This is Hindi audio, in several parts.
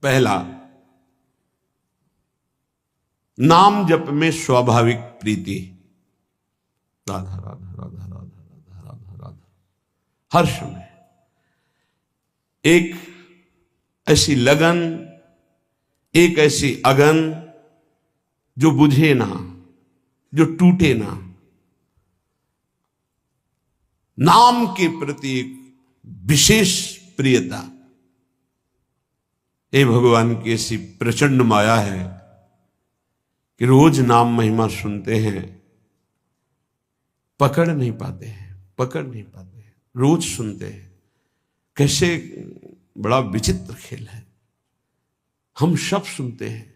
पहला, नाम जप में स्वाभाविक प्रीति, राधा राधा राधा राधा राधा राधा राधा, हर्ष में एक ऐसी लगन, एक ऐसी अगन जो बुझे ना, जो टूटे ना। नाम के प्रति एक विशेष प्रियता। हे भगवान की ऐसी प्रचंड माया है कि रोज नाम महिमा सुनते हैं, पकड़ नहीं पाते हैं, रोज सुनते हैं। कैसे बड़ा विचित्र खेल है। हम सब सुनते हैं,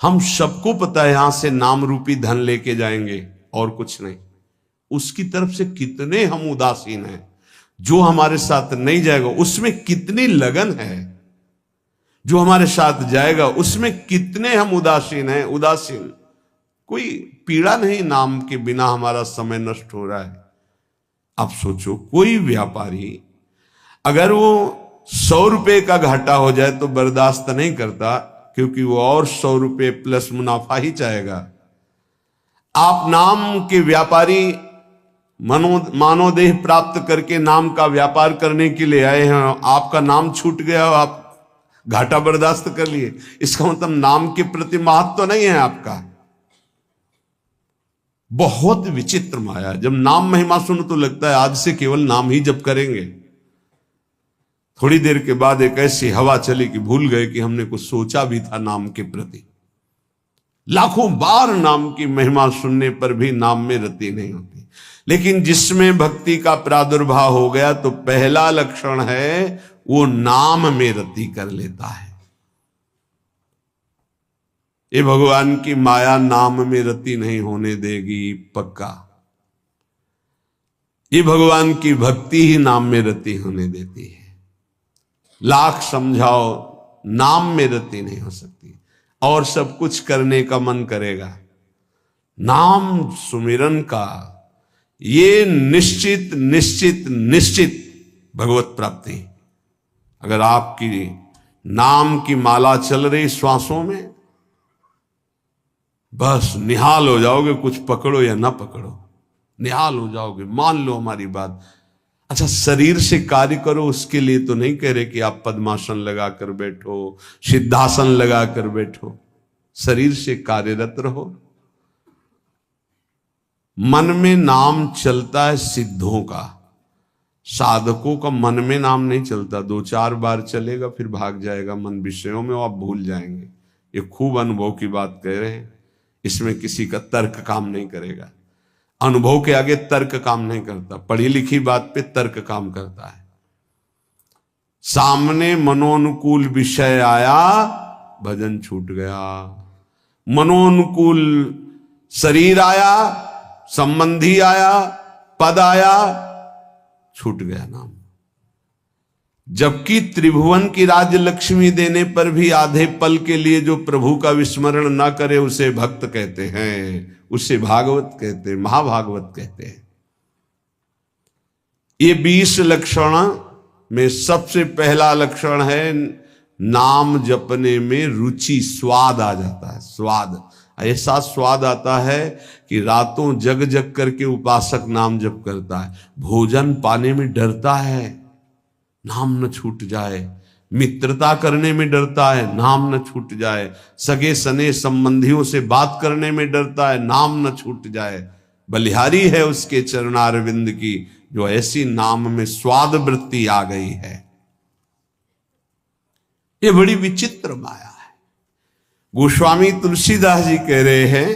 हम सबको पता है यहां से नाम रूपी धन लेके जाएंगे और कुछ नहीं। उसकी तरफ से कितने हम उदासीन हैं। जो हमारे साथ नहीं जाएगा उसमें कितनी लगन है, जो हमारे साथ जाएगा उसमें कितने हम उदासीन हैं। उदासीन, कोई पीड़ा नहीं, नाम के बिना हमारा समय नष्ट हो रहा है। आप सोचो, कोई व्यापारी अगर वो 100 रुपए का घाटा हो जाए तो बर्दाश्त नहीं करता, क्योंकि वो और 100 रुपए प्लस मुनाफा ही चाहेगा। आप नाम के व्यापारी मानवदेह प्राप्त करके नाम का व्यापार करने के लिए आए हैं, आपका नाम छूट गया, आप घाटा बर्दाश्त कर लिए, इसका मतलब नाम के प्रति महत्व तो नहीं है आपका। बहुत विचित्र माया। जब नाम महिमा सुनो तो लगता है आज से केवल नाम ही जप करेंगे। थोड़ी देर के बाद एक ऐसी हवा चली कि भूल गए कि हमने कुछ सोचा भी था नाम के प्रति। लाखों बार नाम की महिमा सुनने पर भी नाम में रति नहीं होती। लेकिन जिसमें भक्ति का प्रादुर्भाव हो गया तो पहला लक्षण है वो नाम में रति कर लेता है। ये भगवान की माया नाम में रति नहीं होने देगी, पक्का। ये भगवान की भक्ति ही नाम में रति होने देती है। लाख समझाओ, नाम में रति नहीं हो सकती। और सब कुछ करने का मन करेगा, नाम सुमिरन का ये निश्चित निश्चित निश्चित भगवत प्राप्ति। अगर आपकी नाम की माला चल रही श्वासों में, बस निहाल हो जाओगे। कुछ पकड़ो या ना पकड़ो, निहाल हो जाओगे। मान लो हमारी बात। अच्छा, शरीर से कार्य करो, उसके लिए तो नहीं कह रहे कि आप पद्मासन लगाकर बैठो, सिद्धासन लगाकर बैठो। शरीर से कार्यरत रहो। मन में नाम चलता है सिद्धों का, साधकों का मन में नाम नहीं चलता। 2-4 बार चलेगा फिर भाग जाएगा मन विषयों में, आप भूल जाएंगे। ये खूब अनुभव की बात कह रहे हैं। इसमें किसी का तर्क काम नहीं करेगा। अनुभव के आगे तर्क काम नहीं करता। पढ़ी लिखी बात पे तर्क काम करता है। सामने मनोनुकूल विषय आया, भजन छूट गया। मनोनुकूल शरीर आया, संबंधी आया, पद आया, छूट गया नाम। जबकि त्रिभुवन की राज्य लक्ष्मी देने पर भी आधे पल के लिए जो प्रभु का विस्मरण ना करे उसे भक्त कहते हैं, उसे भागवत कहते हैं, महाभागवत कहते हैं। ये 20 लक्षण में सबसे पहला लक्षण है नाम जपने में रुचि, स्वाद आ जाता है। स्वाद, ऐसा स्वाद आता है कि रातों जग जग करके उपासक नाम जप करता है। भोजन पाने में डरता है, नाम न छूट जाए। मित्रता करने में डरता है, नाम न छूट जाए। सगे सने संबंधियों से बात करने में डरता है, नाम न छूट जाए। बलिहारी है उसके चरणारविंद की, जो ऐसी नाम में स्वाद वृत्ति आ गई है। ये बड़ी विचित्र माया है। गोस्वामी तुलसीदास जी कह रहे हैं,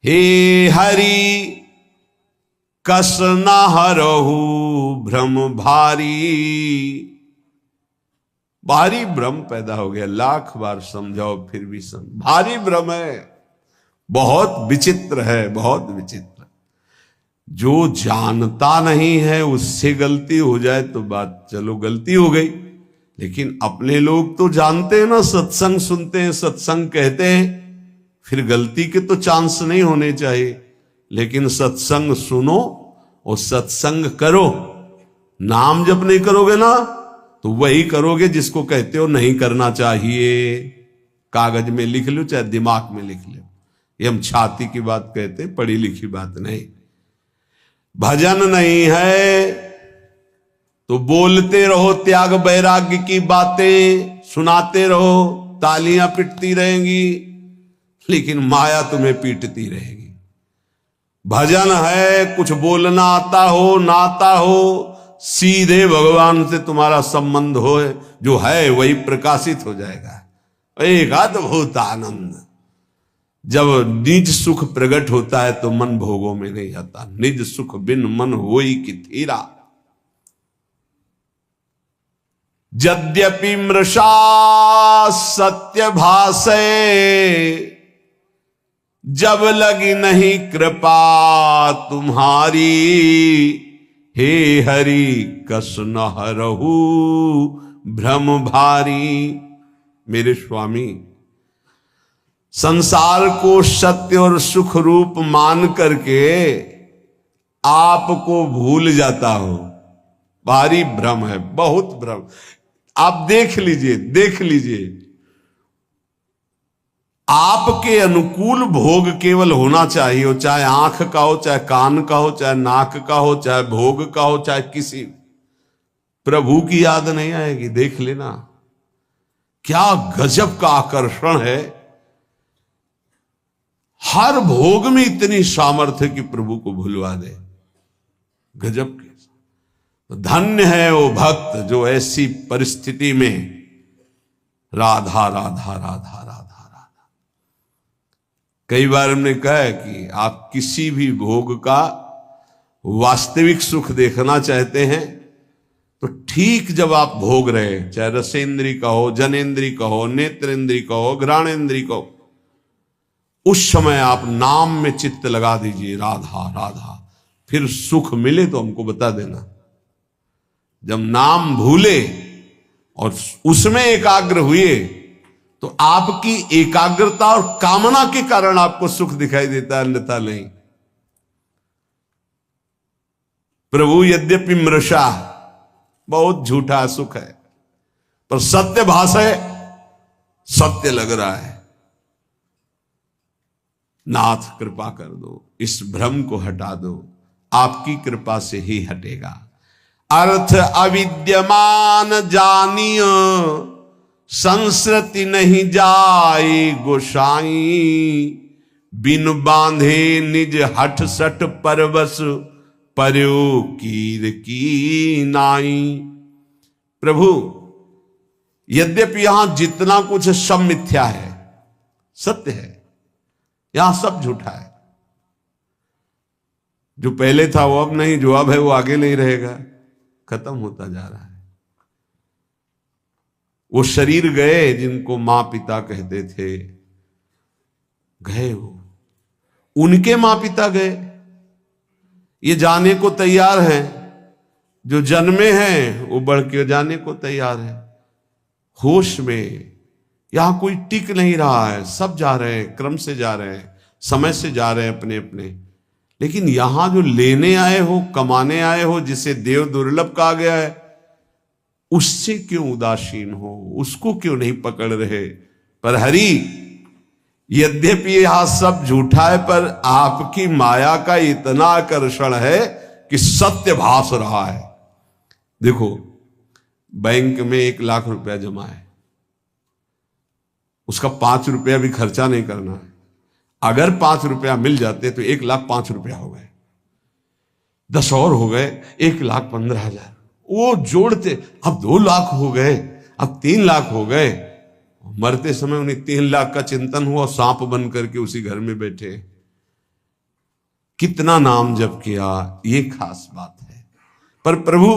हे हरि कस न हरहु भ्रम भारी। भारी भ्रम पैदा हो गया। लाख बार समझाओ फिर भी भारी भ्रम है। बहुत विचित्र है, बहुत विचित्र। जो जानता नहीं है उससे गलती हो जाए तो बात चलो गलती हो गई, लेकिन अपने लोग तो जानते हैं ना, सत्संग सुनते हैं, सत्संग कहते हैं, फिर गलती के तो चांस नहीं होने चाहिए। लेकिन सत्संग सुनो और सत्संग करो। नाम जब नहीं करोगे ना तो वही करोगे जिसको कहते हो नहीं करना चाहिए। कागज में लिख लो चाहे दिमाग में लिख लो, ये हम छाती की बात कहते, पढ़ी लिखी बात नहीं। भजन नहीं है तो बोलते रहो त्याग वैराग्य की बातें, सुनाते रहो, तालियां पिटती रहेंगी, लेकिन माया तुम्हें पीटती रहेगी। भजन है कुछ बोलना आता हो ना आता हो, सीधे भगवान से तुम्हारा संबंध हो, जो है वही प्रकाशित हो जाएगा। एक अद्भुत आनंद। जब निज सुख प्रकट होता है तो मन भोगों में नहीं आता। निज सुख बिन मन होई कि थीरा। यद्यपि मृषा सत्य भाषे, जब लगी नहीं कृपा तुम्हारी, हे हरि कस न हरहु भ्रम भारी। मेरे स्वामी, संसार को सत्य और सुख रूप मान करके आपको भूल जाता हो, भारी भ्रम है, बहुत भ्रम। आप देख लीजिए, देख लीजिए, आपके अनुकूल भोग केवल होना चाहिए, हो चाहे आंख का हो, चाहे कान का हो, चाहे नाक का हो, चाहे भोग का हो, चाहे किसी। प्रभु की याद नहीं आएगी। देख लेना क्या गजब का आकर्षण है। हर भोग में इतनी सामर्थ्य कि प्रभु को भुलवा दे। गजब की। तो धन्य है वो भक्त जो ऐसी परिस्थिति में राधा राधा राधा राधा राधा। कई बार हमने कहा है कि आप किसी भी भोग का वास्तविक सुख देखना चाहते हैं तो ठीक जब आप भोग रहे, चाहे रसेंद्री का हो, जनेन्द्री का हो, नेत्रेंद्री का हो, घ्राणेन्द्री का हो, उस समय आप नाम में चित्त लगा दीजिए, राधा राधा। फिर सुख मिले तो हमको बता देना। जब नाम भूले और उसमें एकाग्र हुए तो आपकी एकाग्रता और कामना के कारण आपको सुख दिखाई देता है, अन्यथा नहीं। प्रभु यद्यपि मृषा, बहुत झूठा सुख है, पर सत्य भास है, सत्य लग रहा है। नाथ कृपा कर दो, इस भ्रम को हटा दो, आपकी कृपा से ही हटेगा। अर्थ अविद्यमान जानिय, संस्कृति नहीं जाए गोसाई। बिन बांधे निज हठ सठ परवश, पर्यो कीर की नाई। प्रभु, यद्यपि यहां जितना कुछ सब मिथ्या है, सत्य है, यहां सब झूठा है। जो पहले था वो अब नहीं, जो अब है वो आगे नहीं रहेगा, खत्म होता जा रहा है। वो शरीर गए जिनको मां पिता कहते थे, गए वो, उनके मां पिता गए। ये जाने को तैयार हैं, जो जन्मे हैं वो बढ़ के जाने को तैयार है। होश में यहां कोई टिक नहीं रहा है, सब जा रहे हैं, क्रम से जा रहे हैं, समय से जा रहे हैं अपने अपने। लेकिन यहां जो लेने आए हो, कमाने आए हो, जिसे देव दुर्लभ कहा गया है, उससे क्यों उदासीन हो, उसको क्यों नहीं पकड़ रहे। पर हरि, यद्यपि यहां सब झूठा है, पर आपकी माया का इतना आकर्षण है कि सत्य भास रहा है। देखो, बैंक में 1 लाख रुपया जमा है, उसका 5 रुपया भी खर्चा नहीं करना है। अगर 5 रुपया मिल जाते तो 1,05,000 रुपया हो गए, 10 और हो गए 1,15,000। वो जोड़ते अब 2 लाख हो गए, अब 3 लाख हो गए। मरते समय उन्हें 3 लाख का चिंतन हुआ, सांप बन करके उसी घर में बैठे। कितना नाम जप किया, ये खास बात है। पर प्रभु,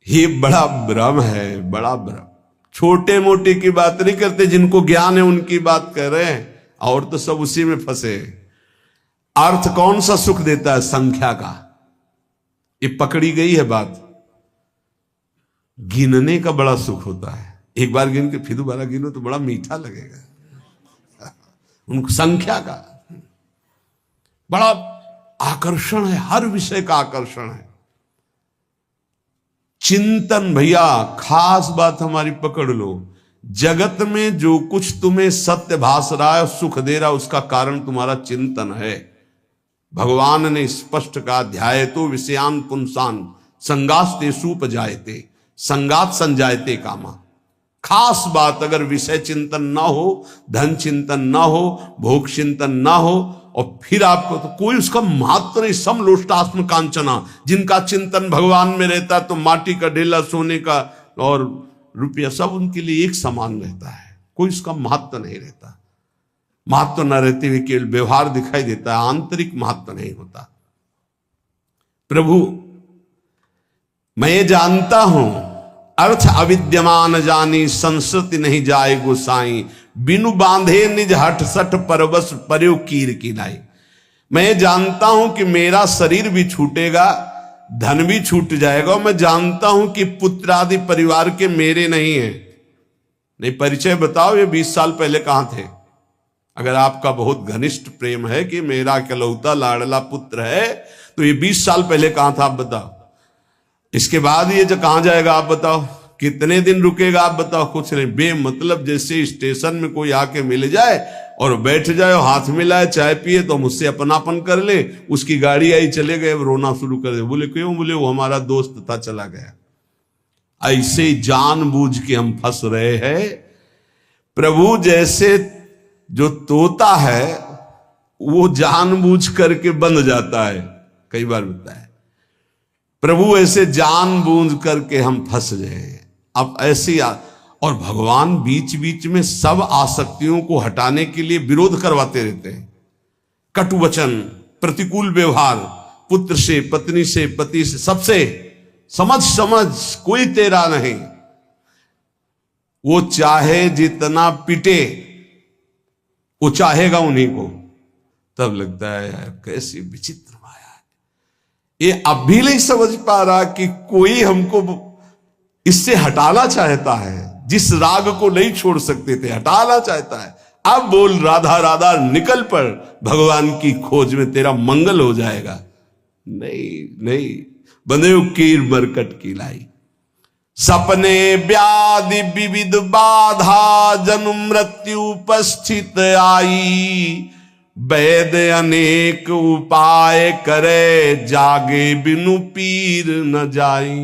ये बड़ा भ्रम है, बड़ा भ्रम। छोटे मोटे की बात नहीं करते, जिनको ज्ञान है उनकी बात कर रहे हैं, और तो सब उसी में फंसे। अर्थ कौन सा सुख देता है? संख्या का। ये पकड़ी गई है बात। गिनने का बड़ा सुख होता है, एक बार गिन के फिर दोबारा गिनो तो बड़ा मीठा लगेगा। उनको संख्या का बड़ा आकर्षण है, हर विषय का आकर्षण है। चिंतन, भैया खास बात हमारी पकड़ लो, जगत में जो कुछ तुम्हें सत्य भास रहा है, सुख दे रहा है, उसका कारण तुम्हारा चिंतन है। भगवान ने स्पष्ट कहा, ध्याये तो विषयान पुंसान संगास्ते सुपजायते संगात संजायते कामा। खास बात, अगर विषय चिंतन ना हो, धन चिंतन ना हो, भोग चिंतन ना हो, और फिर आपको तो कोई उसका महत्व नहीं। समलोष्टास्म कांचना, जिनका चिंतन भगवान में रहता है तो माटी का ढेला, सोने का और रुपया सब उनके लिए एक समान रहता है, कोई उसका महत्व नहीं रहता। महत्व न रहते हुए केवल व्यवहार दिखाई देता है, आंतरिक महत्व नहीं होता। प्रभु मैं ये जानता हूं, अर्थ अविद्यमान जानी, संस्कृति नहीं जाए गोसाई, बिनु बांधे निज हट सठ परवश पर्यो कीर की लाई। मैं जानता हूं कि मेरा शरीर भी छूटेगा, धन भी छूट जाएगा, मैं जानता हूं कि पुत्र आदि परिवार के मेरे नहीं है। नहीं, परिचय बताओ, ये 20 साल पहले कहां थे? अगर आपका बहुत घनिष्ठ प्रेम है कि मेरा इकलौता लाडला पुत्र है, तो ये 20 साल पहले कहां था आप बताओ। इसके बाद ये जो कहां जाएगा आप बताओ, कितने दिन रुकेगा आप बताओ? कुछ नहीं, बेमतलब जैसे स्टेशन में कोई आके मिल जाए और बैठ जाए, हाथ मिलाए, चाय पिए तो मुझसे अपनापन कर ले, उसकी गाड़ी आई, चले गए, रोना शुरू कर दे। बोले क्यों? बोले वो हमारा दोस्त था, चला गया। ऐसे जानबूझ के हम फंस रहे हैं। प्रभु जैसे जो तोता है वो जानबूझ करके बंद जाता है, कई बार होता है। प्रभु ऐसे जानबूझ करके हम फंस गए। अब ऐसी और भगवान बीच बीच में सब आसक्तियों को हटाने के लिए विरोध करवाते रहते हैं। कटु वचन, प्रतिकूल व्यवहार, पुत्र से, पत्नी से, पति से, सबसे समझ समझ, कोई तेरा नहीं। वो चाहे जितना पिटे, वो चाहेगा उन्हीं को। तब लगता है यार कैसी विचित्र माया है। ये अब भी नहीं समझ पा रहा कि कोई हमको इससे हटाना चाहता है, जिस राग को नहीं छोड़ सकते थे हटाना चाहता है। अब बोल राधा राधा, निकल पड़ भगवान की खोज में, तेरा मंगल हो जाएगा। नहीं नहीं, बंदे कीर मरकट की लाई। सपने व्याधि विविध बाधा, जन्म मृत्यु उपस्थित आई, वैद अनेक उपाय करे, जागे बिनु पीर न जाई।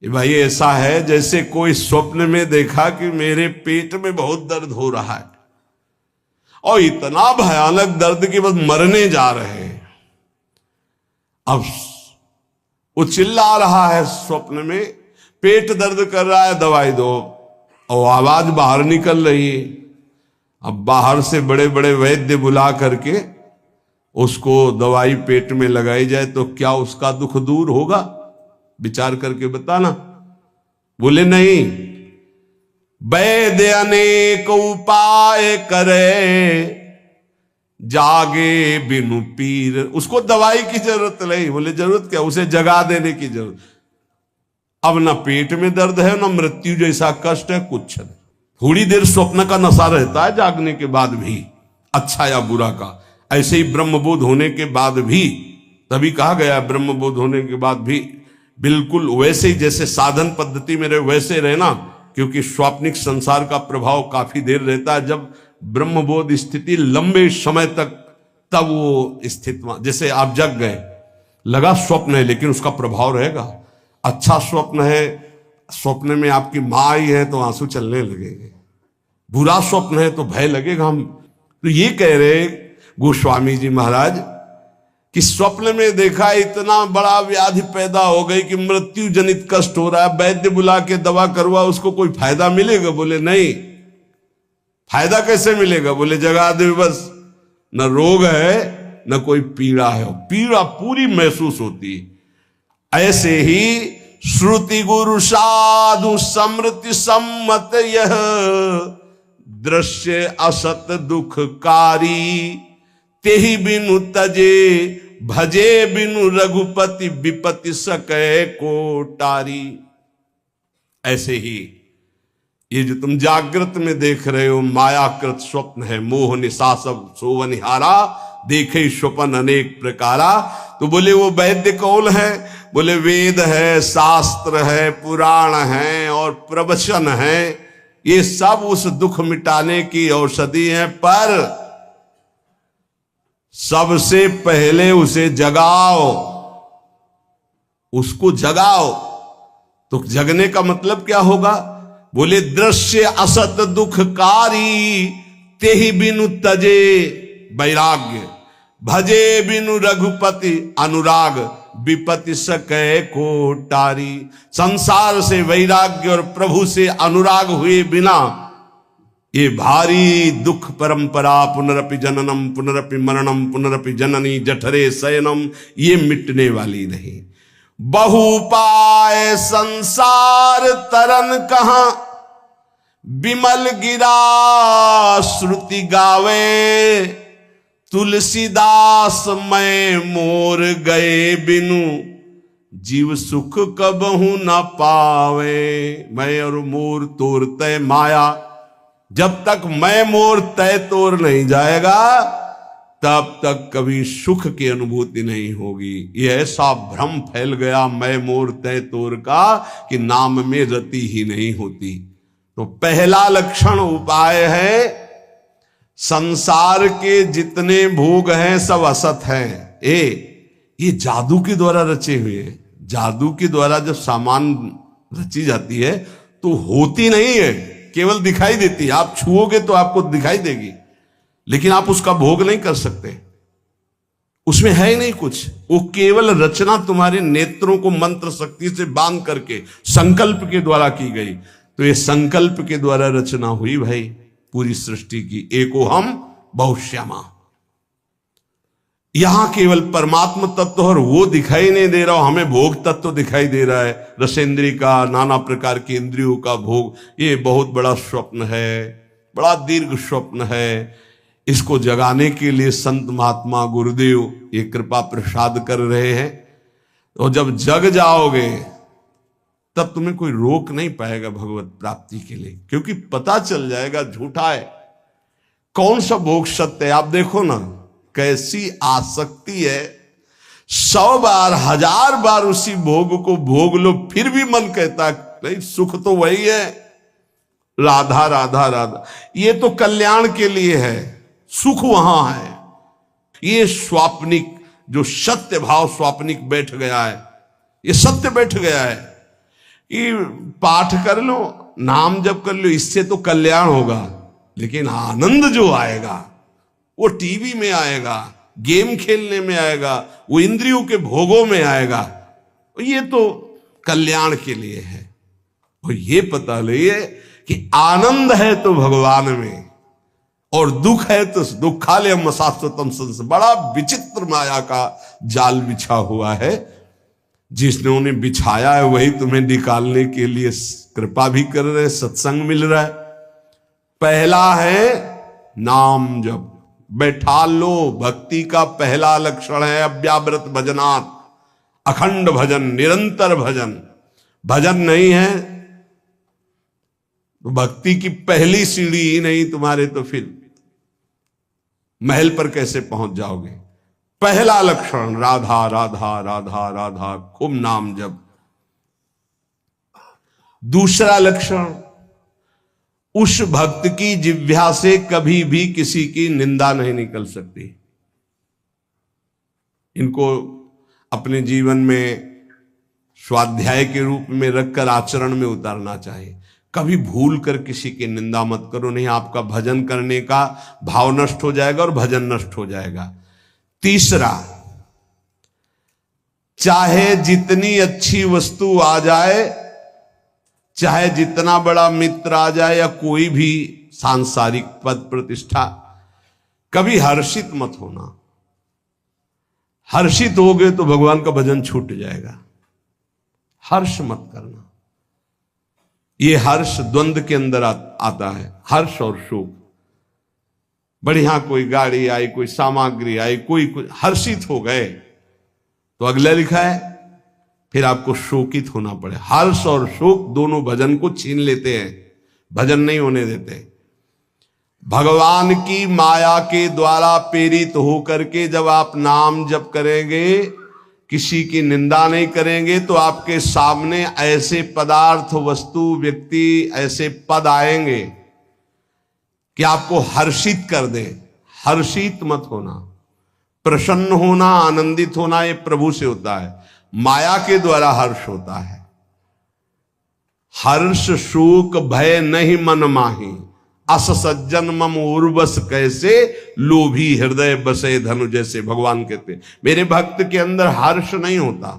भाई ऐसा है जैसे कोई स्वप्न में देखा कि मेरे पेट में बहुत दर्द हो रहा है, और इतना भयानक दर्द कि बस मरने जा रहे हैं। अब वो चिल्ला रहा है स्वप्न में, पेट दर्द कर रहा है, दवाई दो, और आवाज बाहर निकल रही है। अब बाहर से बड़े बड़े वैद्य बुला करके उसको दवाई पेट में लगाई जाए तो क्या उसका दुख दूर होगा? विचार करके बताना। बोले नहीं, वैद्य अनेक उपाय करे, जागे बिनु पीर। उसको दवाई की जरूरत नहीं। बोले जरूरत क्या? उसे जगा देने की जरूरत। अब ना पेट में दर्द है, ना मृत्यु जैसा कष्ट है, कुछ नहीं। थोड़ी देर स्वप्न का नशा रहता है जागने के बाद भी, अच्छा या बुरा का। ऐसे ही ब्रह्मबोध होने के बाद भी, तभी कहा गया ब्रह्मबोध होने के बाद भी बिल्कुल वैसे ही जैसे साधन पद्धति में रहे वैसे रहना, क्योंकि स्वाप्निक संसार का प्रभाव काफी देर रहता है। जब ब्रह्मबोध स्थिति लंबे समय तक, तब वो स्थिति, जैसे आप जग गए, लगा स्वप्न है लेकिन उसका प्रभाव रहेगा। अच्छा स्वप्न है, स्वप्न में आपकी माँ आई है तो आंसू चलने लगेंगे। बुरा स्वप्न है तो भय लगेगा। हम तो ये कह रहे गोस्वामी जी महाराज कि स्वप्न में देखा इतना बड़ा व्याधि पैदा हो गई कि मृत्यु जनित कष्ट हो रहा है, वैद्य बुला के दवा करवा, उसको कोई फायदा मिलेगा? बोले नहीं। फायदा कैसे मिलेगा? बोले जगा दे बस, न रोग है न कोई पीड़ा है, पीड़ा पूरी महसूस होती है। ऐसे ही श्रुति गुरु साधु समृति सम्मत यह दृश्य असत दुखकारी, तेहि बिनु तजे भजे बिनु रघुपति विपति सके को टारी। ऐसे ही ये जो तुम जागृत में देख रहे हो मायाकृत स्वप्न है, मोह निशा सब सोवनिहारा, देखे स्वप्न अनेक प्रकारा, तो बोले वो वैद्य कौन है? बोले वेद है, शास्त्र है, पुराण है और प्रवचन है, ये सब उस दुख मिटाने की औषधि है। पर सबसे पहले उसे जगाओ, उसको जगाओ। तो जगने का मतलब क्या होगा? बोले दृश्य असत दुखकारी, तेहि बिनु तजे वैराग्य, भजे बिनु रघुपति अनुराग, विपति सकै को टारी। संसार से वैराग्य और प्रभु से अनुराग हुए बिना ये भारी दुख परंपरा, पुनरपि जननम पुनरपि मरणम पुनरपि जननी जठरे शयनम, ये मिटने वाली नहीं। बहु पाए संसार तरन कहां, विमल गिरा श्रुति गावे, तुलसीदास मैं मोर गए बिनु, जीव सुख कबहू न पावे। मैं और मोर तोर तय माया, जब तक मैं मोर तय तोर नहीं जाएगा तब तक कभी सुख की अनुभूति नहीं होगी। ये ऐसा भ्रम फैल गया मैं मोर तय तोर का कि नाम में रति ही नहीं होती। तो पहला लक्षण उपाय है, संसार के जितने भोग हैं सब असत हैं। ये जादू के द्वारा रचे हुए हैं। जादू के द्वारा जब सामान रची जाती है तो होती नहीं है, केवल दिखाई देती है। आप छुओगे तो आपको दिखाई देगी, लेकिन आप उसका भोग नहीं कर सकते, उसमें है ही नहीं कुछ। वो केवल रचना तुम्हारे नेत्रों को मंत्र शक्ति से बांध करके संकल्प के द्वारा की गई। तो ये संकल्प के द्वारा रचना हुई भाई पूरी सृष्टि की। एको हम बहुश्यामा, यहां केवल परमात्म तत्व और वो दिखाई नहीं दे रहा, हमें भोग तत्व दिखाई दे रहा है। रसेंद्रिय का, नाना प्रकार की इंद्रियों का भोग, ये बहुत बड़ा स्वप्न है, बड़ा दीर्घ स्वप्न है। इसको जगाने के लिए संत महात्मा गुरुदेव ये कृपा प्रसाद कर रहे हैं। और जब जग जाओगे तब तुम्हें कोई रोक नहीं पाएगा भगवत प्राप्ति के लिए, क्योंकि पता चल जाएगा झूठा है, कौन सा भोग सत्य है। आप देखो ना कैसी आसक्ति है, 100 बार 1000 बार उसी भोग को भोग लो फिर भी मन कहता नहीं सुख तो वही है, राधा राधा राधा। ये तो कल्याण के लिए है, सुख वहां है। ये स्वाप्निक जो सत्य भाव स्वाप्निक बैठ गया है, ये सत्य बैठ गया है कि पाठ कर लो, नाम जप कर लो, इससे तो कल्याण होगा, लेकिन आनंद जो आएगा वो टीवी में आएगा, गेम खेलने में आएगा, वो इंद्रियों के भोगों में आएगा। ये तो कल्याण के लिए है। और ये पता लिए कि आनंद है तो भगवान में, और दुख है तो दुखालयम शाश्वतम संस। बड़ा विचित्र माया का जाल बिछा हुआ है, जिसने उन्हें बिछाया है वही तुम्हें निकालने के लिए कृपा भी कर रहे, सत्संग मिल रहा है। पहला है नाम जप, बैठा लो। भक्ति का पहला लक्षण है अव्याव्रत भजनात्, अखंड भजन, निरंतर भजन। भजन नहीं है तो भक्ति की पहली सीढ़ी ही नहीं तुम्हारे, तो फिर महल पर कैसे पहुंच जाओगे। पहला लक्षण राधा राधा राधा राधा, खूब नाम जप। दूसरा लक्षण, उस भक्त की जिह्वा से कभी भी किसी की निंदा नहीं निकल सकती। इनको अपने जीवन में स्वाध्याय के रूप में रखकर आचरण में उतारना चाहिए। कभी भूल कर किसी की निंदा मत करो, नहीं आपका भजन करने का भाव नष्ट हो जाएगा और भजन नष्ट हो जाएगा। तीसरा, चाहे जितनी अच्छी वस्तु आ जाए, चाहे जितना बड़ा मित्र आ जाए या कोई भी सांसारिक पद प्रतिष्ठा, कभी हर्षित मत होना। हर्षित हो गए तो भगवान का भजन छूट जाएगा। हर्ष मत करना। ये हर्ष द्वंद्व के अंदर आता है, हर्ष और शोक। बढ़िया कोई गाड़ी आई, कोई सामग्री आई, कोई हर्षित हो गए तो अगला लिखा है फिर आपको शोकित होना पड़े। हर्ष और शोक दोनों भजन को छीन लेते हैं, भजन नहीं होने देते। भगवान की माया के द्वारा प्रेरित होकर के जब आप नाम जप करेंगे किसी की निंदा नहीं करेंगे तो आपके सामने ऐसे पदार्थ, वस्तु, व्यक्ति, ऐसे पद आएंगे कि आपको हर्षित कर दे। हर्षित मत होना, प्रसन्न होना, आनंदित होना ये प्रभु से होता है, माया के द्वारा हर्ष होता है। हर्ष शोक भय नहीं मन माही, अस सज्जन मम उर्वस कैसे, लोभी हृदय बसे धनु जैसे। भगवान कहते मेरे भक्त के अंदर हर्ष नहीं होता,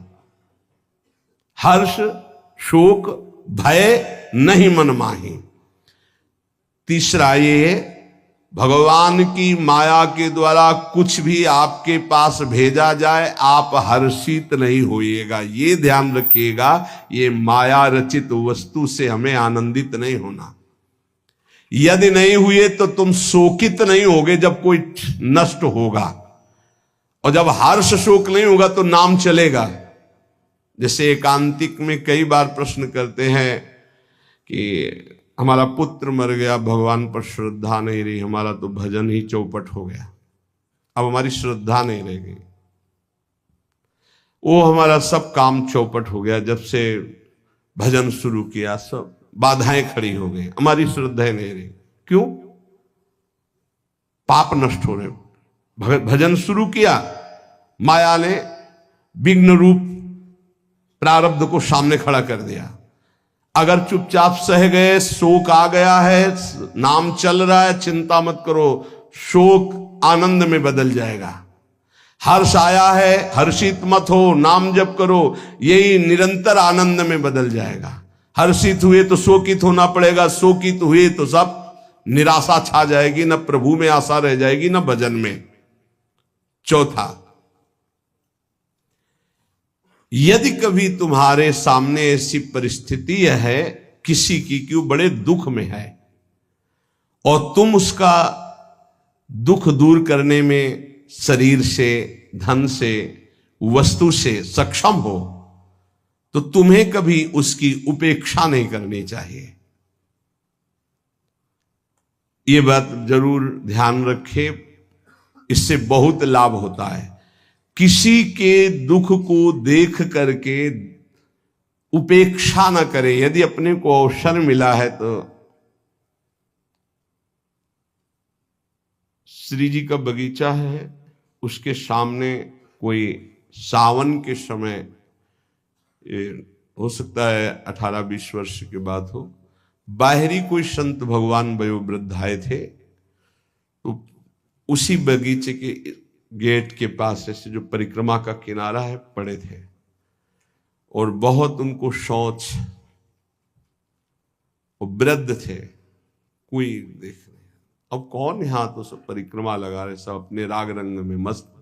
हर्ष शोक भय नहीं मन माही। तीसरा ये, भगवान की माया के द्वारा कुछ भी आपके पास भेजा जाए आप हर्षित नहीं होइएगा, ये ध्यान रखिएगा। ये माया रचित वस्तु से हमें आनंदित नहीं होना। यदि नहीं हुए तो तुम शोकित नहीं होगे जब कोई नष्ट होगा, और जब हर्ष शोक नहीं होगा तो नाम चलेगा। जैसे एकांतिक में कई बार प्रश्न करते हैं कि हमारा पुत्र मर गया, भगवान पर श्रद्धा नहीं रही, हमारा तो भजन ही चौपट हो गया, अब हमारी श्रद्धा नहीं रह गई, वो हमारा सब काम चौपट हो गया, जब से भजन शुरू किया सब बाधाएं खड़ी हो गई, हमारी श्रद्धा नहीं रही। क्यों? पाप नष्ट हो रहे। भजन शुरू किया, माया ने विघ्न रूप प्रारब्ध को सामने खड़ा कर दिया। अगर चुपचाप सह गए, शोक आ गया है, नाम चल रहा है, चिंता मत करो, शोक आनंद में बदल जाएगा। हर्ष आया है, हर्षित मत हो, नाम जप करो, यही निरंतर आनंद में बदल जाएगा। हर्षित हुए तो शोकित होना पड़ेगा, शोकित हुए तो सब निराशा छा जाएगी, न प्रभु में आशा रह जाएगी न भजन में। चौथा, यदि कभी तुम्हारे सामने ऐसी परिस्थिति है किसी की कि वो बड़े दुख में है और तुम उसका दुख दूर करने में शरीर से, धन से, वस्तु से सक्षम हो, तो तुम्हें कभी उसकी उपेक्षा नहीं करनी चाहिए। ये बात जरूर ध्यान रखें, इससे बहुत लाभ होता है। किसी के दुख को देख करके उपेक्षा न करें। यदि अपने को अवसर मिला है तो श्री जी का बगीचा है, उसके सामने कोई सावन के समय, हो सकता है 18-20 वर्ष के बाद हो, बाहरी कोई संत भगवान वयोवृद्ध आए थे, तो उसी बगीचे के गेट के पास ऐसे जो परिक्रमा का किनारा है पड़े थे, और बहुत उनको शौच, वो वृद्ध थे, कोई देख नहीं। अब कौन यहाँ तो सब परिक्रमा लगा रहे, सब अपने राग रंग में मस्त।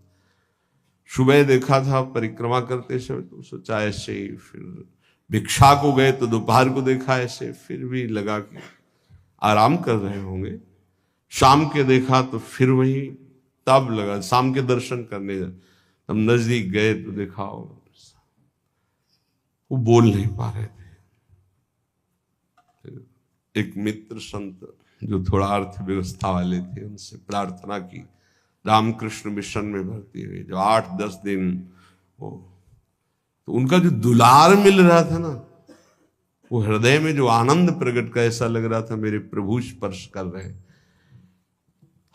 सुबह देखा था परिक्रमा करते समय तो सोचा ऐसे ही, फिर भिक्षा को गए तो दोपहर को देखा ऐसे, फिर भी लगा कि आराम कर रहे होंगे। शाम के देखा तो फिर वही, तब लगा शाम के दर्शन करने, तब नजदीक गए तो देखा वो बोल नहीं पा रहे थे। एक मित्र संत जो थोड़ा अर्थव्यवस्था वाले थे, उनसे प्रार्थना की, रामकृष्ण मिशन में भर्ती हुए, जो 8-10 दिन वो, तो उनका जो दुलार मिल रहा था ना, वो हृदय में जो आनंद प्रकट का, ऐसा लग रहा था मेरे प्रभु स्पर्श कर रहे हैं।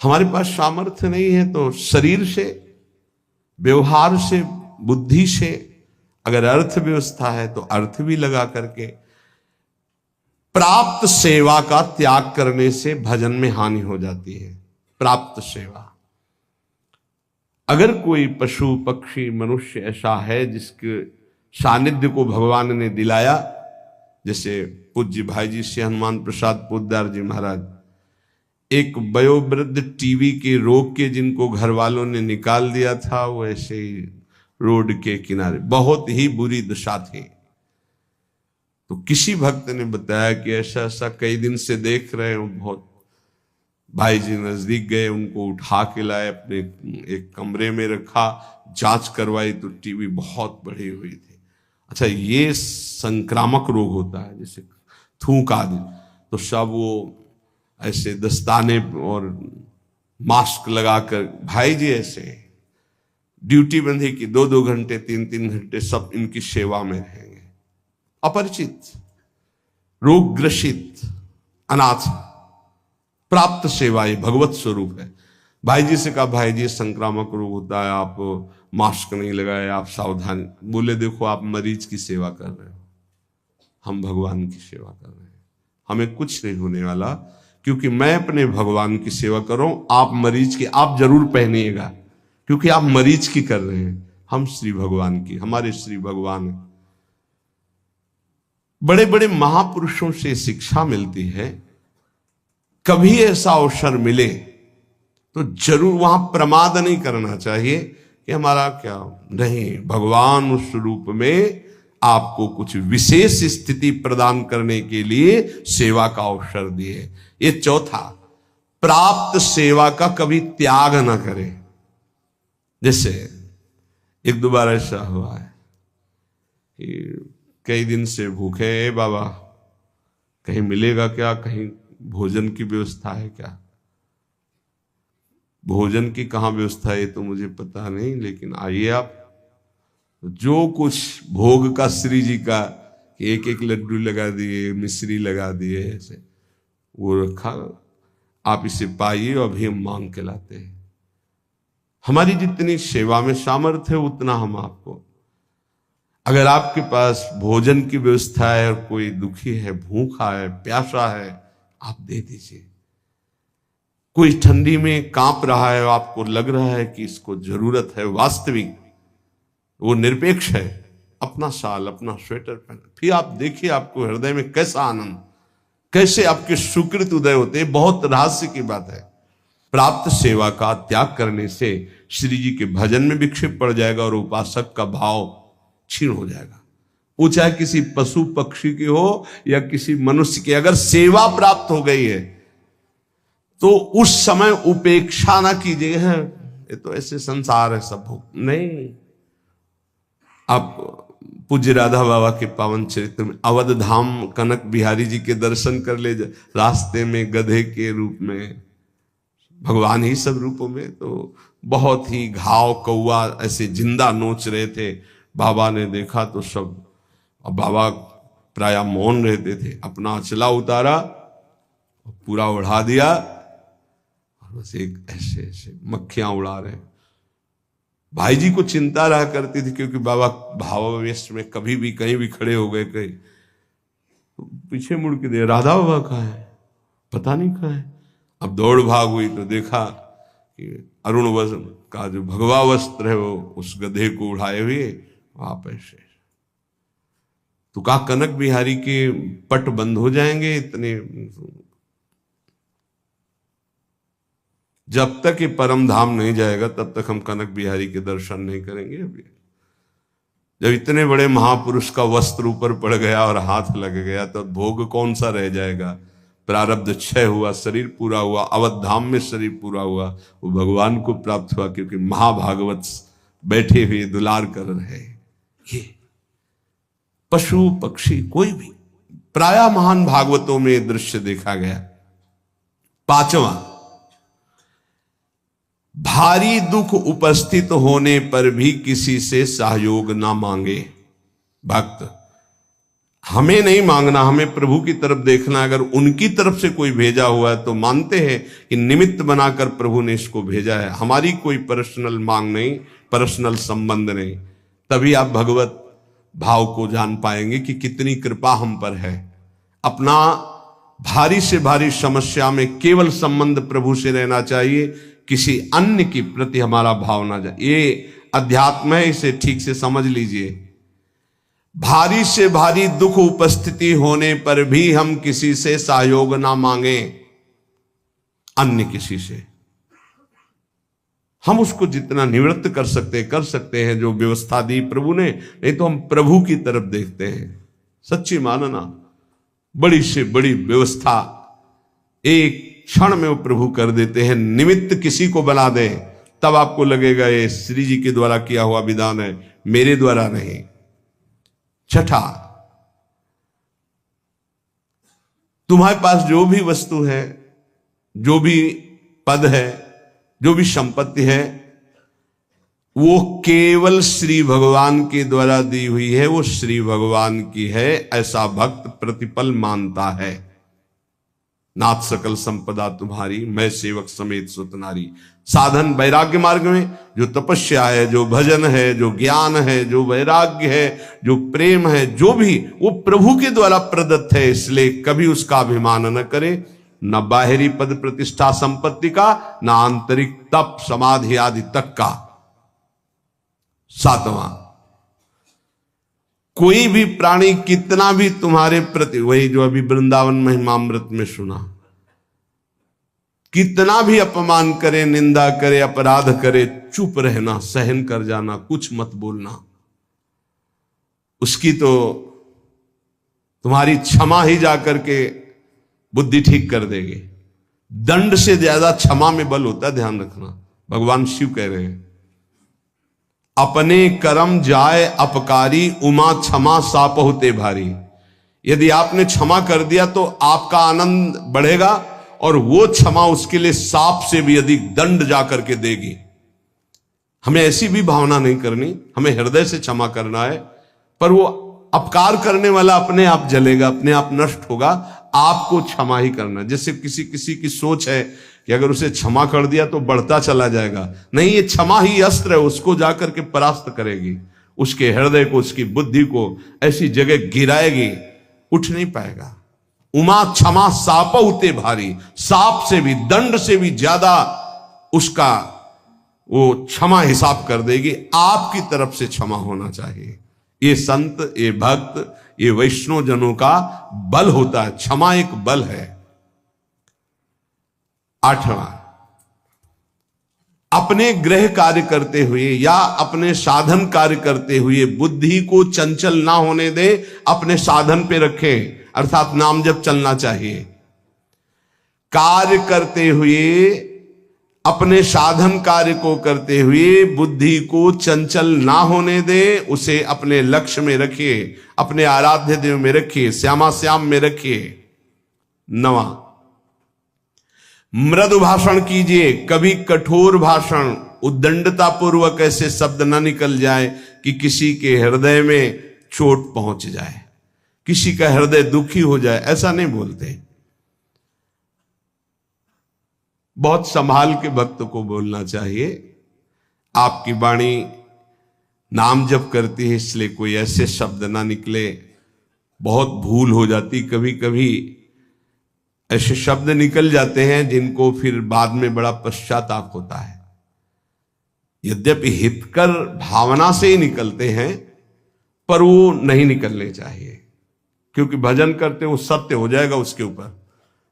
हमारे पास सामर्थ्य नहीं है तो शरीर से, व्यवहार से, बुद्धि से, अगर अर्थव्यवस्था है तो अर्थ भी लगा करके, प्राप्त सेवा का त्याग करने से भजन में हानि हो जाती है। प्राप्त सेवा, अगर कोई पशु पक्षी मनुष्य ऐसा है जिसके सानिध्य को भगवान ने दिलाया, जैसे पूज्य भाई जी से हनुमान प्रसाद पोद्दार जी महाराज, एक वयोवृद्ध टीवी के रोग के जिनको घर वालों ने निकाल दिया था, वो ऐसे ही रोड के किनारे, बहुत ही बुरी दशा थी। तो किसी भक्त ने बताया कि ऐसा ऐसा कई दिन से देख रहे हो, बहुत। भाई जी नजदीक गए, उनको उठा के लाए, अपने एक कमरे में रखा, जांच करवाई तो टीबी बहुत बढ़ी हुई थी। अच्छा, ये संक्रामक रोग होता है, जैसे थूक आदि, तो सब वो ऐसे दस्ताने और मास्क लगाकर, भाई जी ऐसे ड्यूटी बंधी कि 2-2 घंटे 3-3 घंटे सब इनकी सेवा में रहेंगे। अपरिचित, रोग ग्रसित, अनाथ, प्राप्त सेवा, ये भगवत स्वरूप है। भाई जी से कहा, भाई जी संक्रामक रोग होता है, आप मास्क नहीं लगाए, आप सावधान। बोले देखो आप मरीज की सेवा कर रहे हो, हम भगवान की सेवा कर रहे हैं, हमें कुछ नहीं होने वाला, क्योंकि मैं अपने भगवान की सेवा कर रहा हूं। आप मरीज की आप जरूर पहनिएगा, क्योंकि आप मरीज की कर रहे हैं, हम श्री भगवान की, हमारे श्री भगवान है। बड़े बड़े महापुरुषों से शिक्षा मिलती है। कभी ऐसा अवसर मिले तो जरूर वहां प्रमाद नहीं करना चाहिए कि हमारा क्या नहीं, भगवान उस रूप में आपको कुछ विशेष स्थिति प्रदान करने के लिए सेवा का अवसर दिए। ये चौथा, प्राप्त सेवा का कभी त्याग ना करें। जैसे एक दो बार ऐसा हुआ है कि कई दिन से भूखे हैं बाबा, कहीं मिलेगा क्या, कहीं भोजन की व्यवस्था है क्या? भोजन की कहाँ व्यवस्था है तो मुझे पता नहीं, लेकिन आइए आप, जो कुछ भोग का श्री जी का, एक एक लड्डू लगा दिए, मिश्री लगा दिए, ऐसे वो रखा, आप इसे पाइए और अभी हम मांग के लाते हैं। हमारी जितनी सेवा में सामर्थ्य है उतना हम आपको, अगर आपके पास भोजन की व्यवस्था है और कोई दुखी है, भूखा है, प्यासा है, आप दे दीजिए। कोई ठंडी में कांप रहा है, आपको लग रहा है कि इसको जरूरत है, वास्तविक वो निरपेक्ष है, अपना शाल अपना स्वेटर पहन, फिर आप देखिए आपको हृदय में कैसा आनंद, कैसे आपके सुकृत उदय होते हैं। बहुत रहस्य की बात है। प्राप्त सेवा का त्याग करने से श्री जी के भजन में विक्षेप पड़ जाएगा और उपासक का भाव क्षीण हो जाएगा। वो चाहे किसी पशु पक्षी की हो या किसी मनुष्य की, अगर सेवा प्राप्त हो गई है तो उस समय उपेक्षा ना कीजिए, है ये तो ऐसे संसार है सब भोग नहीं। आप पूज्य राधा बाबा के पावन चरित्र में अवध धाम कनक बिहारी जी के दर्शन कर ले, रास्ते में गधे के रूप में, भगवान ही सब रूपों में, तो बहुत ही घाव कौवा ऐसे जिंदा नोच रहे थे। बाबा ने देखा तो सब, अब बाबा प्राय मौन रहते थे, अपना अचला उतारा, पूरा उड़ा दिया, और बस एक ऐसे ऐसे मक्खियां उड़ा रहे। भाई जी को चिंता रहा करती थी, क्योंकि बाबा भावावेश में कभी भी कहीं भी खड़े हो गए, कहीं तो पीछे मुड़ के दे, राधा बाबा कहाँ है, पता नहीं कहाँ है। अब दौड़ भाग हुई तो देखा कि अरुण वस्त्र का जो भगवा वस्त्र है वो उस गधे को उड़ाए हुए आप ऐसे, तो कहा कनक बिहारी के पट बंद हो जाएंगे इतने, जब तक ये परम धाम नहीं जाएगा तब तक हम कनक बिहारी के दर्शन नहीं करेंगे। अभी जब इतने बड़े महापुरुष का वस्त्र ऊपर पड़ गया और हाथ लग गया तो भोग कौन सा रह जाएगा। प्रारब्ध क्षय हुआ, शरीर पूरा हुआ, अवध धाम में शरीर पूरा हुआ, वो भगवान को प्राप्त हुआ, क्योंकि महाभागवत बैठे हुए दुलार कर रहे। ये पशु पक्षी कोई भी, प्राय महान भागवतों में दृश्य देखा गया। पांचवा, भारी दुख उपस्थित होने पर भी किसी से सहयोग ना मांगे। भक्त, हमें नहीं मांगना, हमें प्रभु की तरफ देखना। अगर उनकी तरफ से कोई भेजा हुआ है तो मानते हैं कि निमित्त बनाकर प्रभु ने इसको भेजा है, हमारी कोई पर्सनल मांग नहीं, पर्सनल संबंध नहीं। तभी आप भगवत भाव को जान पाएंगे कि कितनी कृपा हम पर है। अपना भारी से भारी समस्या में केवल संबंध प्रभु से रहना चाहिए, किसी अन्य के प्रति हमारा भाव ना जाए। ये अध्यात्म है, इसे ठीक से समझ लीजिए। भारी से भारी दुख उपस्थिति होने पर भी हम किसी से सहयोग ना मांगे, अन्य किसी से। हम उसको जितना निवृत्त कर सकते हैं जो व्यवस्था दी प्रभु ने, नहीं तो हम प्रभु की तरफ देखते हैं। सच्ची मानना, बड़ी से बड़ी व्यवस्था एक क्षण में वो प्रभु कर देते हैं। निमित्त किसी को बना दे तब आपको लगेगा ये श्री जी के द्वारा किया हुआ विधान है, मेरे द्वारा नहीं। छठा, तुम्हारे पास जो भी वस्तु है, जो भी पद है, जो भी संपत्ति है, वो केवल श्री भगवान के द्वारा दी हुई है, वो श्री भगवान की है, ऐसा भक्त प्रतिपल मानता है। नाथ सकल संपदा तुम्हारी, मैं सेवक समेत सुत नारी। साधन वैराग्य मार्ग में जो तपस्या है, जो भजन है, जो ज्ञान है, जो वैराग्य है, जो प्रेम है, जो भी, वो प्रभु के द्वारा प्रदत्त है, इसलिए कभी उसका अभिमान न करे, न बाहरी पद प्रतिष्ठा संपत्ति का, न आंतरिक तप समाधि आदि तक का। सातवां, कोई भी प्राणी कितना भी तुम्हारे प्रति, वही जो अभी वृंदावन महिमामृत में सुना, कितना भी अपमान करे, निंदा करे, अपराध करे, चुप रहना, सहन कर जाना, कुछ मत बोलना। उसकी तो तुम्हारी क्षमा ही जाकर के बुद्धि ठीक कर देगी। दंड से ज्यादा क्षमा में बल होता है, ध्यान रखना। भगवान शिव कह रहे हैं, अपने कर्म जाए अपकारी, उमा क्षमा साप होते भारी। यदि आपने क्षमा कर दिया तो आपका आनंद बढ़ेगा, और वो क्षमा उसके लिए सांप से भी अधिक दंड जाकर के देगी। हमें ऐसी भी भावना नहीं करनी, हमें हृदय से क्षमा करना है, पर वो अपकार करने वाला अपने आप जलेगा, अपने आप नष्ट होगा। आपको क्षमा ही करना। जैसे किसी किसी की सोच है कि अगर उसे क्षमा कर दिया तो बढ़ता चला जाएगा। नहीं, ये क्षमा ही अस्त्र है, उसको जाकर के परास्त करेगी, उसके हृदय को, उसकी बुद्धि को ऐसी जगह गिराएगी, उठ नहीं पाएगा। उमा क्षमा साप उते भारी, सांप से भी, दंड से भी ज्यादा उसका वो क्षमा हिसाब कर देगी। आपकी तरफ से क्षमा होना चाहिए। ये संत, ये भक्त, ये वैष्णव जनों का बल होता है। क्षमा एक बल है। आठवां, अपने गृह कार्य करते हुए या अपने साधन कार्य करते हुए बुद्धि को चंचल ना होने दे, अपने साधन पे रखे, अर्थात नाम जप चलना चाहिए। कार्य करते हुए, अपने साधन कार्य को करते हुए बुद्धि को चंचल ना होने दे, उसे अपने लक्ष्य में रखिए, अपने आराध्य देव में रखिए, श्यामा श्याम में रखिए। नवा, मृदु भाषण कीजिए, कभी कठोर भाषण, उद्दंडता पूर्वक ऐसे शब्द ना निकल जाए कि किसी के हृदय में चोट पहुंच जाए, किसी का हृदय दुखी हो जाए, ऐसा नहीं बोलते। बहुत संभाल के भक्त को बोलना चाहिए। आपकी वाणी नाम जप करती है, इसलिए कोई ऐसे शब्द ना निकले। बहुत भूल हो जाती, कभी कभी ऐसे शब्द निकल जाते हैं जिनको फिर बाद में बड़ा पश्चाताप होता है। यद्यपि हितकर भावना से ही निकलते हैं, पर वो नहीं निकलने चाहिए, क्योंकि भजन करते हो सत्य हो जाएगा उसके ऊपर।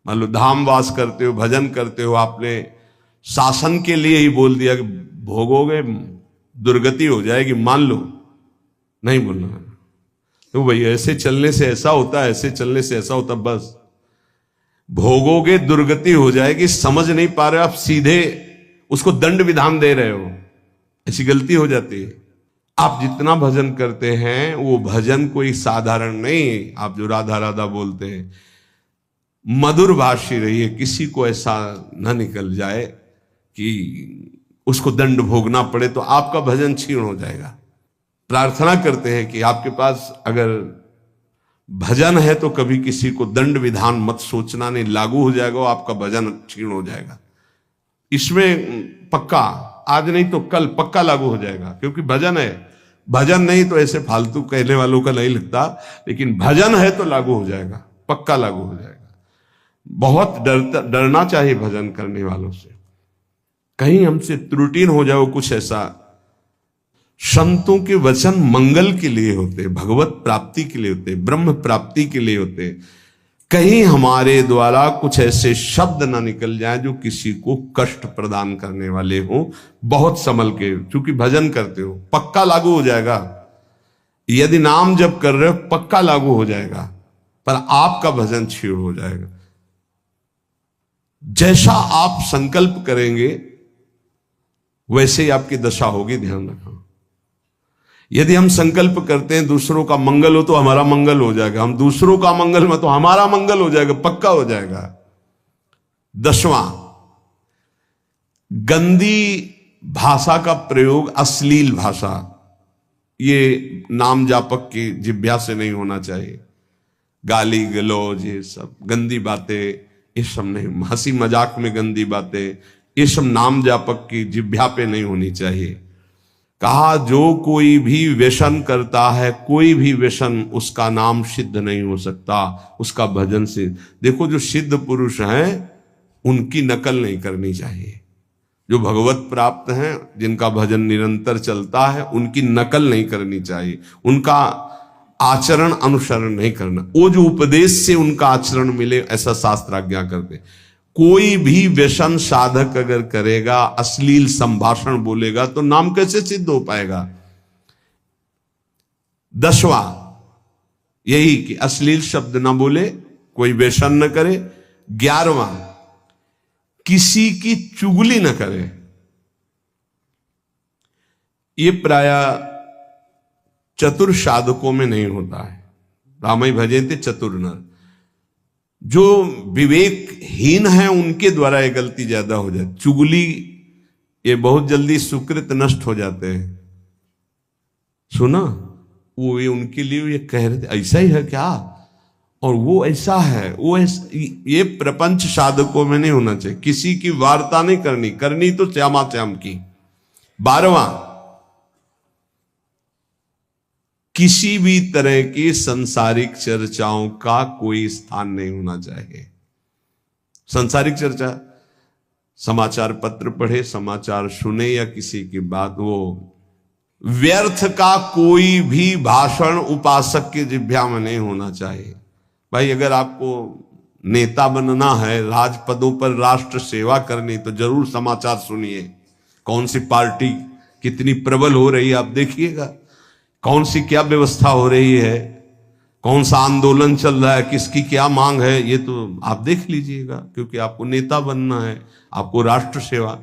मान लो धाम वास करते हो, भजन करते हो, आपने शासन के लिए ही बोल दिया कि भोगोगे, दुर्गति हो जाएगी, मान लो, नहीं बोलना है। तो भाई ऐसे चलने से ऐसा होता है, ऐसे चलने से ऐसा होता, बस भोगोगे, दुर्गति हो जाएगी, समझ नहीं पा रहे हो आप, सीधे उसको दंड विधान दे रहे हो, ऐसी गलती हो जाती है। आप जितना भजन करते हैं वो भजन कोई साधारण नहीं। आप जो राधा राधा बोलते हैं, मधुर भाषी रहिए, किसी को ऐसा न निकल जाए कि उसको दंड भोगना पड़े, तो आपका भजन क्षीण हो जाएगा। प्रार्थना करते हैं कि आपके पास अगर भजन है तो कभी किसी को दंड विधान मत सोचना, नहीं लागू हो जाएगा, आपका भजन क्षीण हो जाएगा। इसमें पक्का, आज नहीं तो कल पक्का लागू हो जाएगा, क्योंकि भजन है। भजन नहीं तो ऐसे फालतू कहने वालों का नहीं लगता, लेकिन भजन है तो लागू हो जाएगा, पक्का लागू हो जाएगा। बहुत डरना चाहिए भजन करने वालों से, कहीं हमसे त्रुटि हो जाए कुछ ऐसा। संतों के वचन मंगल के लिए होते, भगवत प्राप्ति के लिए होते, ब्रह्म प्राप्ति के लिए होते। कहीं हमारे द्वारा कुछ ऐसे शब्द ना निकल जाए जो किसी को कष्ट प्रदान करने वाले हो। बहुत संभल के, क्योंकि भजन करते हो, पक्का लागू हो जाएगा। यदि नाम जप कर रहे हो पक्का लागू हो जाएगा, पर आपका भजन क्षीण हो जाएगा। जैसा आप संकल्प करेंगे वैसे ही आपकी दशा होगी, ध्यान रखना। यदि हम संकल्प करते हैं दूसरों का मंगल हो तो हमारा मंगल हो जाएगा, हम दूसरों का मंगल में तो हमारा मंगल हो जाएगा, पक्का हो जाएगा। 10वां, गंदी भाषा का प्रयोग, अश्लील भाषा, ये नाम जापक की जिह्वा से नहीं होना चाहिए। गाली गलौज, ये सब गंदी बातें, ये सब नहीं, हंसी मजाक में गंदी बातें, ये सब नाम जापक की जिह्वा पे नहीं होनी चाहिए। कहा जो कोई भी व्यसन करता है, कोई भी व्यसन, उसका नाम सिद्ध नहीं हो सकता, उसका भजन सिद्ध। देखो जो सिद्ध पुरुष हैं उनकी नकल नहीं करनी चाहिए। जो भगवत प्राप्त हैं, जिनका भजन निरंतर चलता है, उनकी नकल नहीं करनी चाहिए, उनका आचरण अनुसरण नहीं करना। वो जो उपदेश से उनका आचरण मिले, ऐसा शास्त्र आज्ञा करते। कोई भी व्यसन साधक अगर करेगा, अश्लील संभाषण बोलेगा, तो नाम कैसे सिद्ध हो पाएगा? 10वां यही कि अश्लील शब्द ना बोले, कोई व्यसन न करे। 11वां किसी की चुगली न करे। ये प्राय चतुर साधकों में नहीं होता है। रामाई भजते चतुर नर, जो विवेकहीन है उनके द्वारा ये गलती ज्यादा हो जाती। चुगली, ये बहुत जल्दी सुकृत नष्ट हो जाते हैं। सुना, वो ये उनके लिए ये कह रहे थे ऐसा ही है क्या, और वो ऐसा है, वो ये प्रपंच साधकों में नहीं होना चाहिए। किसी की वार्ता नहीं करनी, करनी तो श्यामा श्याम की। 12वां किसी भी तरह की सांसारिक चर्चाओं का कोई स्थान नहीं होना चाहिए। सांसारिक चर्चा, समाचार पत्र पढ़े, समाचार सुने या किसी की बात, वो व्यर्थ का कोई भी भाषण उपासक के जिह्वा में नहीं होना चाहिए। भाई अगर आपको नेता बनना है, राजपदों पर राष्ट्र सेवा करनी, तो जरूर समाचार सुनिए। कौन सी पार्टी कितनी प्रबल हो रही है आप देखिएगा, कौन सी क्या व्यवस्था हो रही है, कौन सा आंदोलन चल रहा है, किसकी क्या मांग है, ये तो आप देख लीजिएगा। क्योंकि आपको नेता बनना है, आपको राष्ट्र सेवा,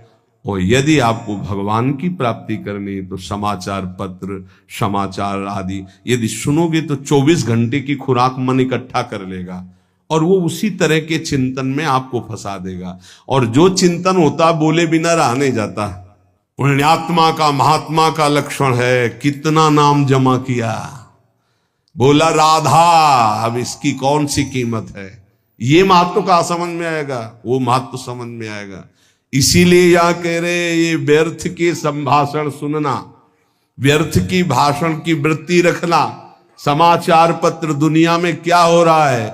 और यदि आपको भगवान की प्राप्ति करनी है तो समाचार पत्र, समाचार आदि यदि सुनोगे तो 24 घंटे की खुराक मन इकट्ठा कर लेगा, और वो उसी तरह के चिंतन में आपको फंसा देगा। और जो चिंतन होता बोले बिना रह नहीं जाता। पुण्यात्मा का, महात्मा का लक्षण है, कितना नाम जमा किया, बोला राधा, अब इसकी कौन सी कीमत है। ये महत्व का समझ में आएगा, वो महत्व समझ में आएगा। इसीलिए यह कह रहे, ये व्यर्थ के संभाषण सुनना, व्यर्थ की भाषण की वृत्ति रखना। समाचार पत्र, दुनिया में क्या हो रहा है,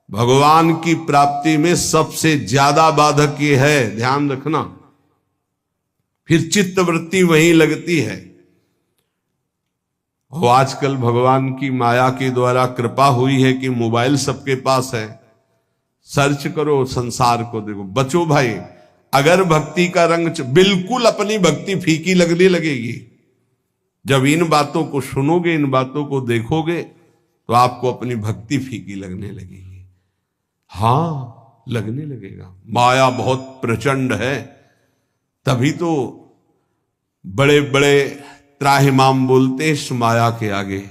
भगवान की प्राप्ति में सबसे ज्यादा बाधक ये है, ध्यान रखना। फिर चित्त वृत्ति वहीं लगती है। और आजकल भगवान की माया के द्वारा कृपा हुई है कि मोबाइल सबके पास है, सर्च करो, संसार को देखो। बचो भाई, अगर भक्ति का रंग बिल्कुल अपनी भक्ति फीकी लगने लगेगी। जब इन बातों को सुनोगे, इन बातों को देखोगे, तो आपको अपनी भक्ति फीकी लगने लगेगी। हाँ, लगने लगेगा। माया बहुत प्रचंड है, तभी तो बड़े बड़े त्राहिमाम बोलते इस माया के आगे।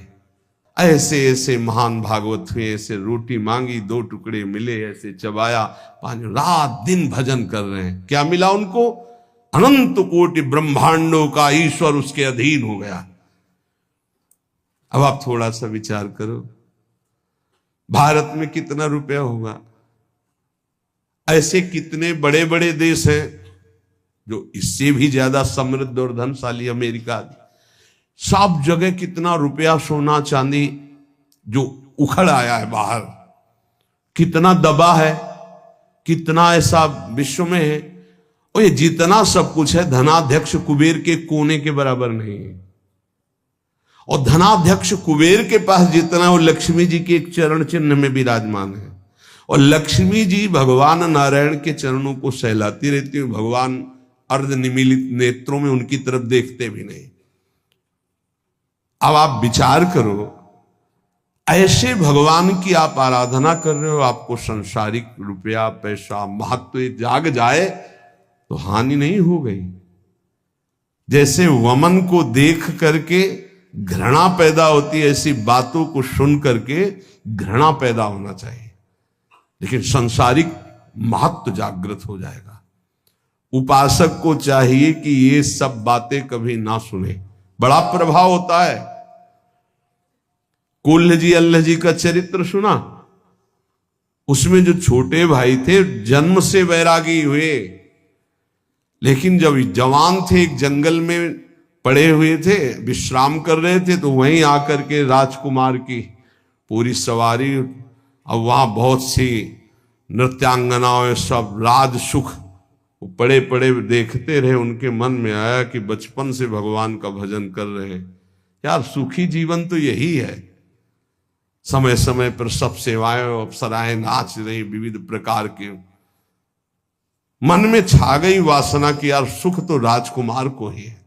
ऐसे ऐसे महान भागवत हुए, ऐसे रोटी मांगी 2 टुकड़े मिले, ऐसे चबाया, 5 रात दिन भजन कर रहे हैं। क्या मिला उनको? अनंत कोटि ब्रह्मांडों का ईश्वर उसके अधीन हो गया। अब आप थोड़ा सा विचार करो, भारत में कितना रुपया होगा? ऐसे कितने बड़े बड़े देश हैं जो इससे भी ज्यादा समृद्ध और धनशाली, अमेरिका, सब जगह कितना रुपया, सोना चांदी जो उखड़ आया है बाहर, कितना दबा है, कितना ऐसा विश्व में है। और ये जितना सब कुछ है, धनाध्यक्ष कुबेर के कोने के बराबर नहीं है। और धनाध्यक्ष कुबेर के पास जितना, वो लक्ष्मी जी के एक चरण चिन्ह में विराजमान है। और लक्ष्मी जी भगवान नारायण के चरणों को सहलाती रहती है। भगवान अर्ध निमीलित नेत्रों में उनकी तरफ देखते भी नहीं। अब आप विचार करो, ऐसे भगवान की आप आराधना कर रहे हो, आपको संसारिक रुपया, पैसा, महत्व जाग जाए तो हानि नहीं हो गई? जैसे वमन को देख करके घृणा पैदा होती है, ऐसी बातों को सुन करके घृणा पैदा होना चाहिए। लेकिन संसारिक महत्व जागृत हो जाएगा। उपासक को चाहिए कि ये सब बातें कभी ना सुने, बड़ा प्रभाव होता है। कुल्ल जी अल्लाह जी का चरित्र सुना, उसमें जो छोटे भाई थे जन्म से वैरागी हुए, लेकिन जब जवान थे एक जंगल में पड़े हुए थे, विश्राम कर रहे थे, तो वहीं आकर के राजकुमार की पूरी सवारी, अब वहां बहुत सी नृत्यांगनाओं सब राज सुख पड़े पड़े देखते रहे। उनके मन में आया कि बचपन से भगवान का भजन कर रहे हैं, यार सुखी जीवन तो यही है। समय समय पर सब सेवाएं अप्सराएं नाच रही विविध प्रकार के। मन में छा गई वासना कि यार सुख तो राजकुमार को ही है।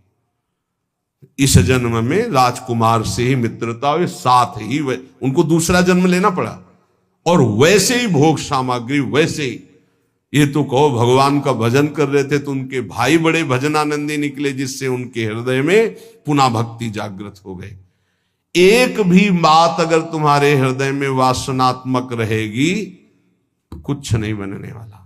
इस जन्म में राजकुमार से ही मित्रता हुई, साथ ही उनको दूसरा जन्म लेना पड़ा, और वैसे ही भोग सामग्री वैसे ही। ये तो कहो भगवान का भजन कर रहे थे तो उनके भाई बड़े भजनानंदी निकले, जिससे उनके हृदय में पुनः भक्ति जागृत हो गई। एक भी बात अगर तुम्हारे हृदय में वासनात्मक रहेगी, कुछ नहीं बनने वाला।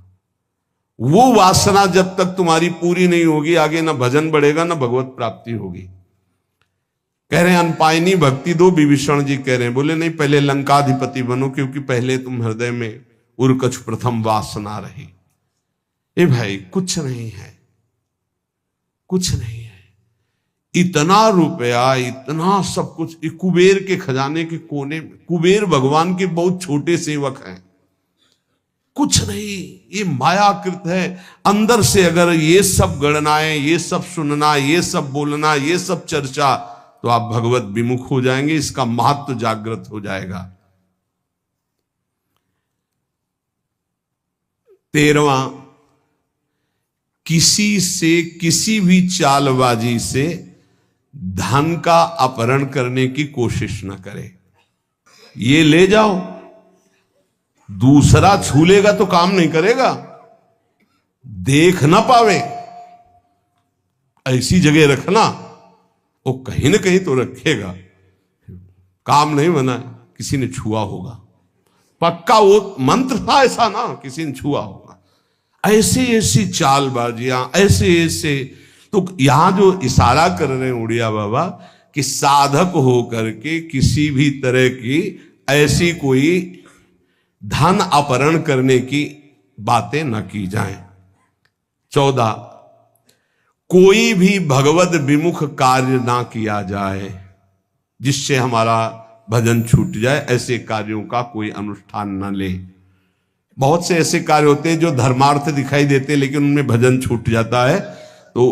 वो वासना जब तक तुम्हारी पूरी नहीं होगी, आगे ना भजन बढ़ेगा ना भगवत प्राप्ति होगी। कह रहे हैं अनपायनी भक्ति दो, विभीषण जी कह रहे हैं, बोले नहीं पहले लंकाधिपति बनो, क्योंकि पहले तुम हृदय में उर्कछ प्रथम वासना रही। ए भाई कुछ नहीं है, कुछ नहीं है। इतना रुपया, इतना सब कुछ, कुबेर के खजाने के कोने में। कुबेर भगवान के बहुत छोटे सेवक हैं, कुछ नहीं, ये मायाकृत है। अंदर से अगर ये सब गणनाएं, ये सब सुनना, ये सब बोलना, ये सब चर्चा, तो आप भगवत विमुख हो जाएंगे, इसका महत्व जागृत हो जाएगा। 13वां, किसी से किसी भी चालबाजी से धन का अपहरण करने की कोशिश न करे। ये ले जाओ, दूसरा छू लेगा तो काम नहीं करेगा, देख ना पावे ऐसी जगह रखना, वो कहीं ना कहीं तो रखेगा, काम नहीं बना, किसी ने छुआ होगा, पक्का वो मंत्र था ऐसा ना, किसी ने छुआ होगा। ऐसी ऐसी चालबाजियां, ऐसे ऐसे। तो यहां जो इशारा कर रहे हैं उड़िया बाबा कि साधक होकर के किसी भी तरह की ऐसी कोई धन अपहरण करने की बातें न की जाएं। 14, कोई भी भगवत विमुख कार्य ना किया जाए जिससे हमारा भजन छूट जाए, ऐसे कार्यों का कोई अनुष्ठान न ले। बहुत से ऐसे कार्य होते हैं जो धर्मार्थ दिखाई देते लेकिन उनमें भजन छूट जाता है, तो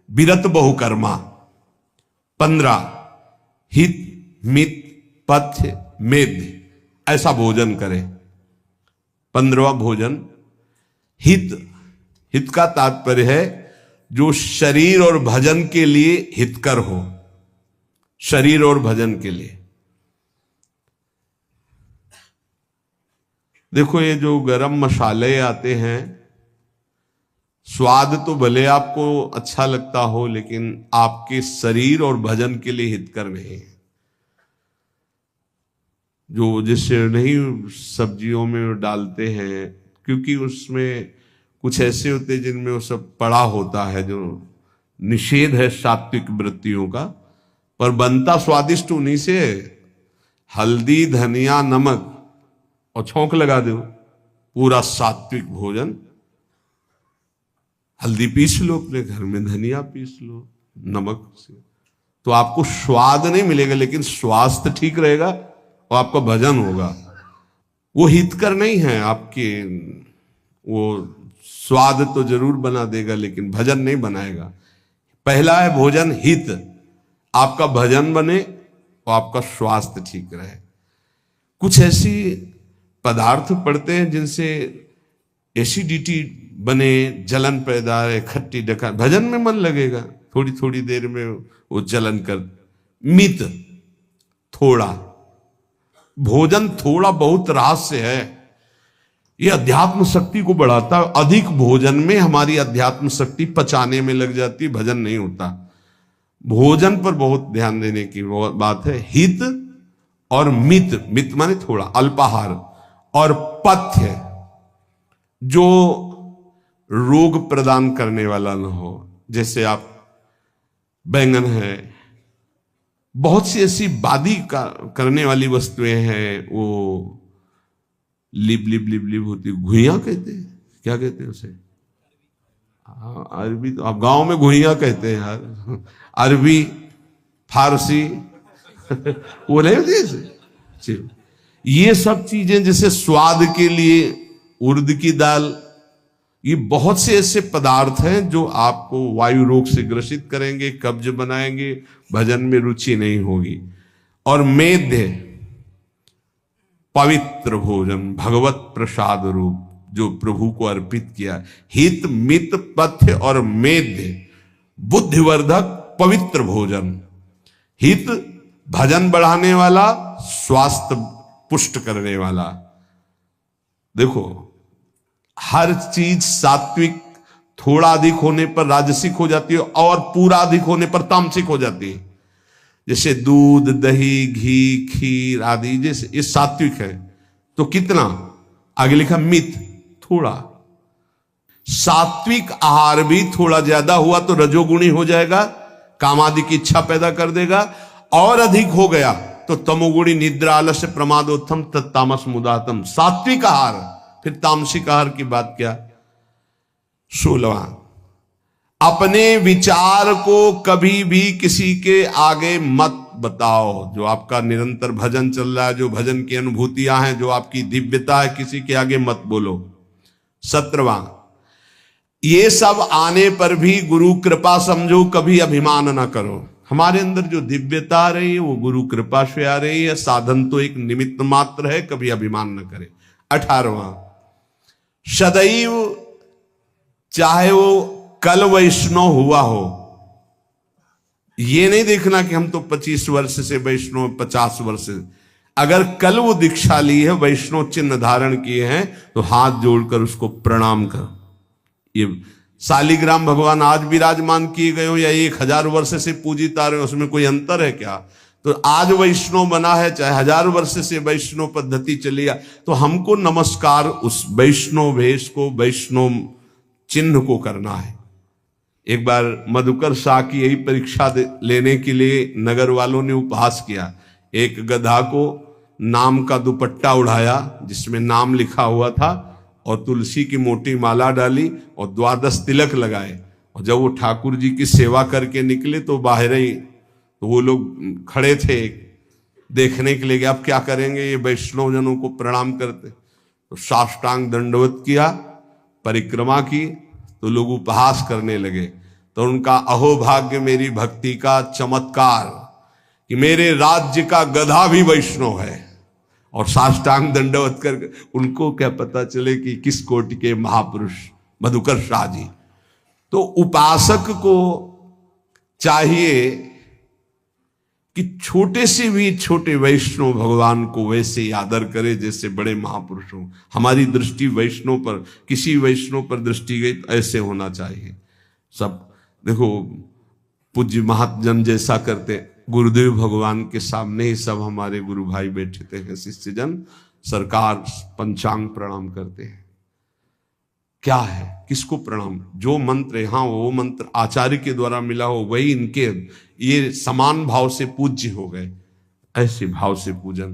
विरत बहुकर्मा। 15, हित मित पथ्य मेद, ऐसा भोजन करें। 15वां भोजन हित। हित का तात्पर्य है जो शरीर और भजन के लिए हितकर हो, शरीर और भजन के लिए। देखो ये जो गरम मसाले आते हैं, स्वाद तो भले आपको अच्छा लगता हो लेकिन आपके शरीर और भजन के लिए हितकर नहीं है। जो जिससे नहीं सब्जियों में डालते हैं, क्योंकि उसमें कुछ ऐसे होते हैं जिनमें वो सब पड़ा होता है, जो निषेध है सात्विक वृत्तियों का, पर बनता स्वादिष्ट उन्हीं से। हल्दी धनिया नमक और छौंक लगा दो, पूरा सात्विक भोजन। हल्दी पीस लो अपने घर में, धनिया पीस लो नमक से, तो आपको स्वाद नहीं मिलेगा लेकिन स्वास्थ्य ठीक रहेगा और आपका भजन होगा। वो हितकर नहीं है आपके, वो स्वाद तो जरूर बना देगा लेकिन भजन नहीं बनाएगा। पहला है भोजन हित, आपका भजन बने और आपका स्वास्थ्य ठीक रहे। कुछ ऐसी पदार्थ पड़ते हैं जिनसे एसिडिटी बने, जलन पैदा है, खट्टी डका, भजन में मन लगेगा, थोड़ी थोड़ी देर में वो जलन कर। मित, थोड़ा भोजन, थोड़ा बहुत रहस्य है, ये अध्यात्म शक्ति को बढ़ाता है। अधिक भोजन में हमारी अध्यात्म शक्ति पचाने में लग जाती है, भजन नहीं होता। भोजन पर बहुत ध्यान देने की बात है। हित और मित, मित माने थोड़ा, अल्पाहार। और पथ्य, जो रोग प्रदान करने वाला न हो। जैसे आप बैंगन है, बहुत सी ऐसी बादी करने वाली वस्तुएं हैं, वो लिप लिप लिप लिप होती, घुइयां कहते हैं, क्या कहते हैं उसे? अरबी तो आप गांव में घुइयां कहते हैं यार, अरबी फारसी वो नहीं होती। ये सब चीजें जैसे स्वाद के लिए उड़द की दाल, ये बहुत से ऐसे पदार्थ हैं जो आपको वायु रोग से ग्रसित करेंगे, कब्ज बनाएंगे, भजन में रुचि नहीं होगी। और मेद्य पवित्र भोजन, भगवत प्रसाद रूप जो प्रभु को अर्पित किया। हित मित पथ्य और मेद्य बुद्धिवर्धक पवित्र भोजन। हित भजन बढ़ाने वाला, स्वास्थ्य पुष्ट करने वाला। देखो हर चीज सात्विक थोड़ा अधिक होने पर राजसिक हो जाती है और पूरा अधिक होने पर तामसिक हो जाती है। जैसे दूध, दही, घी, खीर आदि, जैसे ये सात्विक है तो कितना, आगे लिखा मित, थोड़ा। सात्विक आहार भी थोड़ा ज्यादा हुआ तो रजोगुणी हो जाएगा, कामादि की इच्छा पैदा कर देगा, और अधिक हो गया तो तमोगुणी, निद्रा, आलस्य, प्रमादोत्थम तत्तामस मुदातम। सात्विक आहार, फिर तामसिक आहार की बात क्या? 16वां, अपने विचार को कभी भी किसी के आगे मत बताओ। जो आपका निरंतर भजन चल रहा है, जो भजन की अनुभूतियां हैं, जो आपकी दिव्यता है, किसी के आगे मत बोलो। 17वां, ये सब आने पर भी गुरु कृपा समझो, कभी अभिमान ना करो। हमारे अंदर जो दिव्यता आ रही है वो गुरु कृपा से आ रही है, साधन तो एक निमित्त मात्र है, कभी अभिमान न करे। 18वां, सदैव चाहे वो कल वैष्णव हुआ हो, ये नहीं देखना कि हम तो 25 वर्ष से वैष्णव, 50 वर्ष से, अगर कल वो दीक्षा ली है, वैष्णव चिन्ह धारण किए हैं, तो हाथ जोड़कर उसको प्रणाम कर। ये शालिग्राम भगवान आज विराजमान किए गए हो या 1000 वर्ष से पूजित आ रहे हो, उसमें कोई अंतर है क्या? तो आज वैष्णव बना है, चाहे 1000 वर्ष से वैष्णव पद्धति चली है, तो हमको नमस्कार उस वैष्णव भेष को, वैष्णव चिन्ह को करना है। एक बार मधुकर शाह की यही परीक्षा लेने के लिए नगर वालों ने उपहास किया। एक गधा को नाम का दुपट्टा उड़ाया जिसमें नाम लिखा हुआ था, और तुलसी की मोटी माला डाली और 12 तिलक लगाए, और जब वो ठाकुर जी की सेवा करके निकले तो बाहर ही, तो वो लोग खड़े थे देखने के लिए, अब क्या करेंगे, ये वैष्णव जनों को प्रणाम करते। तो साष्टांग दंडवत किया, परिक्रमा की, तो लोग उपहास करने लगे। तो उनका अहोभाग्य मेरी भक्ति का चमत्कार कि मेरे राज्य का गधा भी वैष्णव है, और साष्टांग दंडवत कर, उनको क्या पता चले कि किस कोटि के महापुरुष मधुकर शाह जी। तो उपासक को चाहिए कि छोटे से भी छोटे वैष्णव भगवान को वैसे ही आदर करे जैसे बड़े महापुरुषों। हमारी दृष्टि वैष्णव पर, किसी वैष्णव पर दृष्टि गई तो ऐसे होना चाहिए। सब देखो पूज्य महाजन जैसा करते, गुरुदेव भगवान के सामने ही सब हमारे गुरु भाई बैठते हैं, शिष्यजन सरकार पंचांग प्रणाम करते हैं। क्या है, किसको प्रणाम? जो मंत्र है, हाँ वो मंत्र आचार्य के द्वारा मिला हो वही इनके, ये समान भाव से पूज्य हो गए, ऐसे भाव से पूजन।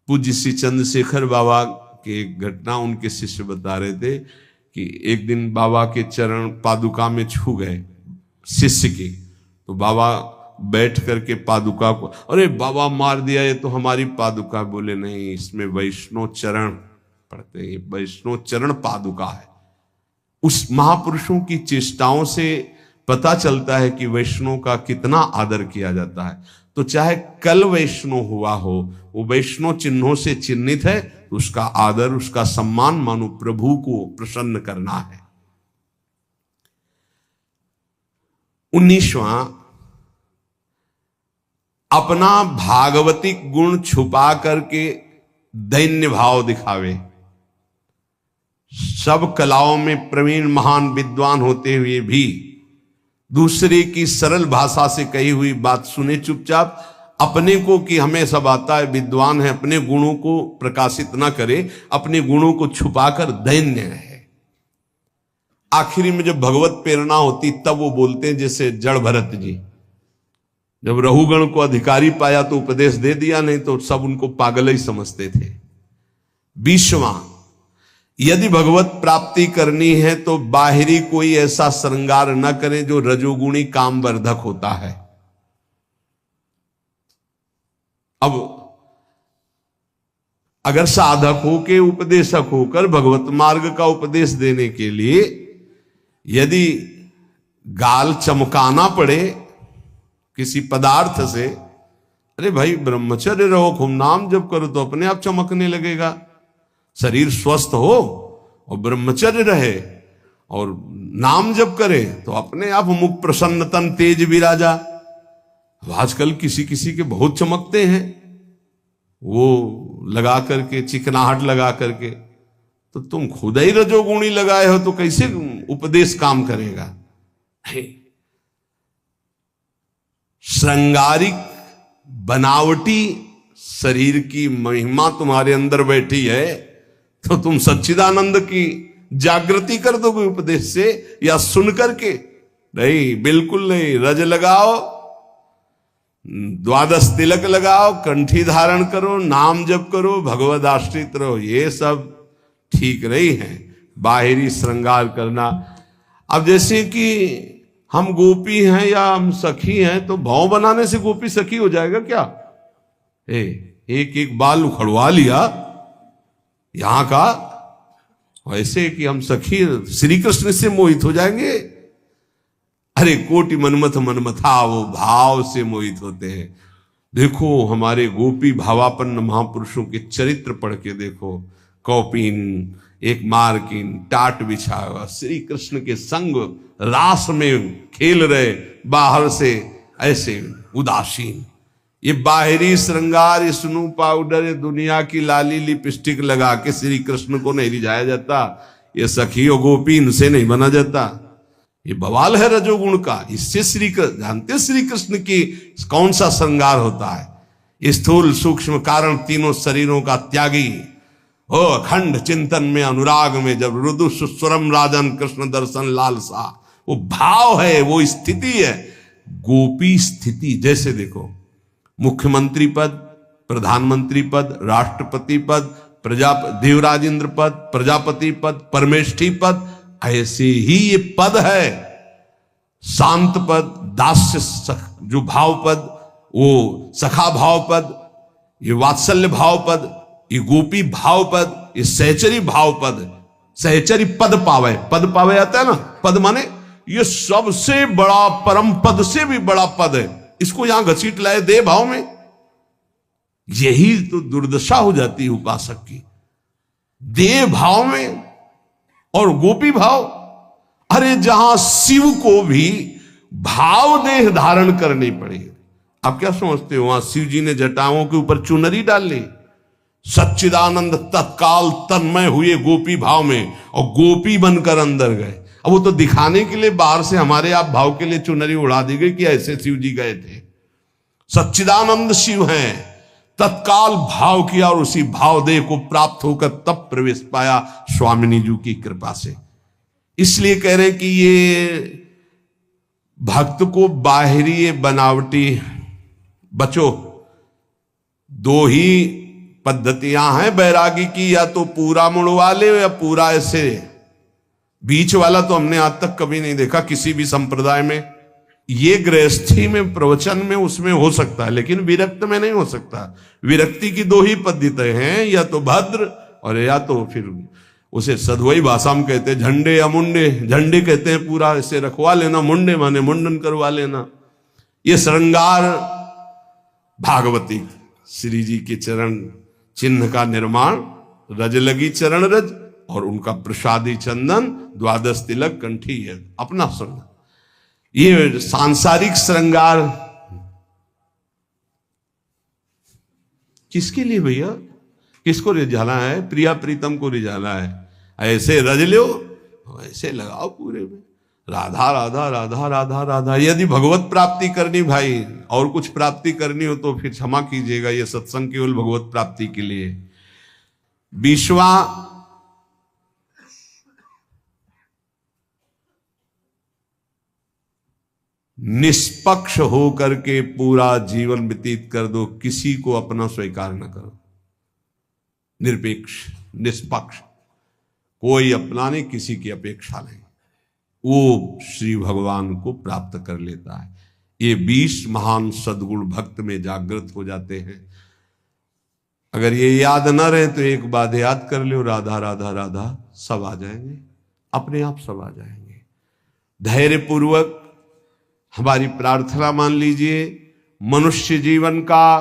पूज्य श्री चंद्रशेखर बाबा की एक घटना उनके शिष्य बता रहे थे कि एक दिन बाबा के चरण पादुका में छू गए शिष्य की, तो बाबा बैठ करके पादुका को, अरे बाबा मार दिया ये तो हमारी पादुका। बोले नहीं, इसमें वैष्णव चरण पढ़ते हैं, वैष्णव चरण पादुका है। उस महापुरुषों की चेष्टाओं से पता चलता है कि वैष्णव का कितना आदर किया जाता है। तो चाहे कल वैष्णव हुआ हो, वो वैष्णव चिन्हों से चिन्हित है, तो उसका आदर, उसका सम्मान मानो प्रभु को प्रसन्न करना है। 19वां, अपना भागवतिक गुण छुपा करके दैन्य भाव दिखावे। सब कलाओं में प्रवीण महान विद्वान होते हुए भी दूसरे की सरल भाषा से कही हुई बात सुने चुपचाप, अपने को कि हमें सब आता है, विद्वान है, अपने गुणों को प्रकाशित ना करे, अपने गुणों को छुपाकर दैन्य रहे। आखिरी में जब भगवत प्रेरणा होती तब वो बोलते हैं, जैसे जड़ भरत जी, जब रहुगण को अधिकारी पाया तो उपदेश दे दिया, नहीं तो सब उनको पागल ही समझते थे। 20वां, यदि भगवत प्राप्ति करनी है तो बाहरी कोई ऐसा श्रृंगार न करें जो रजोगुणी कामवर्धक होता है। अब अगर साधक हो के उपदेशक होकर भगवत मार्ग का उपदेश देने के लिए यदि गाल चमकाना पड़े किसी पदार्थ से, अरे भाई ब्रह्मचर्य रहो, खूब नाम जप करो तो अपने आप चमकने लगेगा। शरीर स्वस्थ हो और ब्रह्मचर्य रहे और नाम जप करे तो अपने आप मुख प्रसन्न तन तेज विराजा। आजकल किसी किसी के बहुत चमकते हैं, वो लगा करके चिकनाहट लगा करके, तो तुम खुद ही रजोगुणी लगाए हो तो कैसे उपदेश काम करेगा। श्रृंगारिक बनावटी शरीर की महिमा तुम्हारे अंदर बैठी है तो तुम सच्चिदानंद की जागृति कर दोगे उपदेश से या सुन करके? नहीं, बिल्कुल नहीं। रज लगाओ, द्वादश तिलक लगाओ, कंठी धारण करो, नाम जप करो, भगवद आश्रित रहो, ये सब ठीक नहीं है। बाहरी श्रृंगार करना, अब जैसे कि हम गोपी हैं या हम सखी हैं तो भाव बनाने से गोपी सखी हो जाएगा क्या? एक एक बाल उखड़वा लिया यहां का, वैसे कि हम सखी श्री कृष्ण से मोहित हो जाएंगे? अरे कोटि मनमथ मनमथा, वो भाव से मोहित होते हैं। देखो हमारे गोपी भावापन्न महापुरुषों के चरित्र पढ़ के देखो। कौपीन, एक मारकीन, टाट बिछा हुआ, श्री कृष्ण के संग रास में खेल रहे, बाहर से ऐसे उदासीन। ये बाहरी श्रृंगार, ये स्नू पाउडर, ये दुनिया की लाली लिपस्टिक लगा के श्री कृष्ण को नहीं रिझाया जाता। ये सखी और गोपी, इनसे नहीं बना जाता। ये बवाल है रजोगुण का। इससे श्री कृष्ण जानते, श्री कृष्ण की कौन सा श्रृंगार होता है? स्थूल सूक्ष्म कारण तीनों शरीरों का त्यागी हो, अखंड चिंतन में, अनुराग में, जब रुदु सुस्वरम राजन कृष्ण दर्शन लालसा, वो भाव है, वो स्थिति है, गोपी स्थिति। जैसे देखो मुख्यमंत्री पद, प्रधानमंत्री पद, राष्ट्रपति पद, देवराज इंद्र पद, प्रजापति पद, परमेष्ठी पद, ऐसे ही ये पद है। शांत पद, दास्य जो भाव पद, वो सखा भाव पद, ये वात्सल्य भाव पद, ये गोपी भाव पद, ये सहचरी भाव पद। सहचरी पद पावे, पद पावे आता है ना, पद माने ये सबसे बड़ा, परम पद से भी बड़ा पद है। इसको यहां घसीट लाए दे भाव में। यही तो दुर्दशा हो जाती है उपासक की, दे भाव में और गोपी भाव। अरे जहां शिव को भी भाव देह धारण करनी पड़े, आप क्या समझते हो वहां शिव जी ने जटाओं के ऊपर चुनरी डाल ली? सच्चिदानंद तत्काल तन्मय हुए गोपी भाव में और गोपी बनकर अंदर गए। अब वो तो दिखाने के लिए बाहर से हमारे आप भाव के लिए चुनरी उड़ा दी गई कि ऐसे शिव जी गए थे। सच्चिदानंद शिव हैं, तत्काल भाव किया और उसी भाव देह को प्राप्त होकर तब प्रवेश पाया स्वामिनी जी की कृपा से। इसलिए कह रहे कि ये भक्त को बाहरी बनावटी बचो। दो ही पद्धतियां हैं बैरागी की, या तो पूरा मुड़वा ले या पूरा ऐसे। बीच वाला तो हमने आज तक कभी नहीं देखा किसी भी संप्रदाय में। ये गृहस्थी में, प्रवचन में, उसमें हो सकता है, लेकिन विरक्त में नहीं हो सकता। विरक्ति की दो ही पद्धतियां हैं, या तो भद्र और या तो फिर उसे सधवई भाषा में कहते हैं झंडे या मुंडे। झंडे कहते हैं पूरा ऐसे रखवा लेना, मुंडे माने मुंडन करवा लेना। ये श्रृंगार भागवती श्री जी के चरण चिन्ह का निर्माण, रज लगी चरण रज और उनका प्रसादी चंदन, द्वादश तिलक, कंठी है अपना श्रृंगार। ये सांसारिक श्रृंगार किसके लिए भैया? किसको रिझाना है? प्रिया प्रीतम को रिझाना है। ऐसे रज लो, ऐसे लगाओ पूरे में, राधा राधा राधा राधा राधा। यदि भगवत प्राप्ति करनी भाई, और कुछ प्राप्ति करनी हो तो फिर क्षमा कीजिएगा, ये सत्संग केवल भगवत प्राप्ति के लिए। 20वां, निष्पक्ष हो करके पूरा जीवन व्यतीत कर दो, किसी को अपना स्वीकार न करो। निरपेक्ष, निष्पक्ष, कोई अपना नहीं, किसी की अपेक्षा नहीं, वो श्री भगवान को प्राप्त कर लेता है। ये 20 महान सद्गुण भक्त में जागृत हो जाते हैं। अगर ये याद न रहे तो एक बात याद कर लो, राधा राधा राधा, सब आ जाएंगे, अपने आप सब आ जाएंगे। धैर्य पूर्वक हमारी प्रार्थना मान लीजिए, मनुष्य जीवन का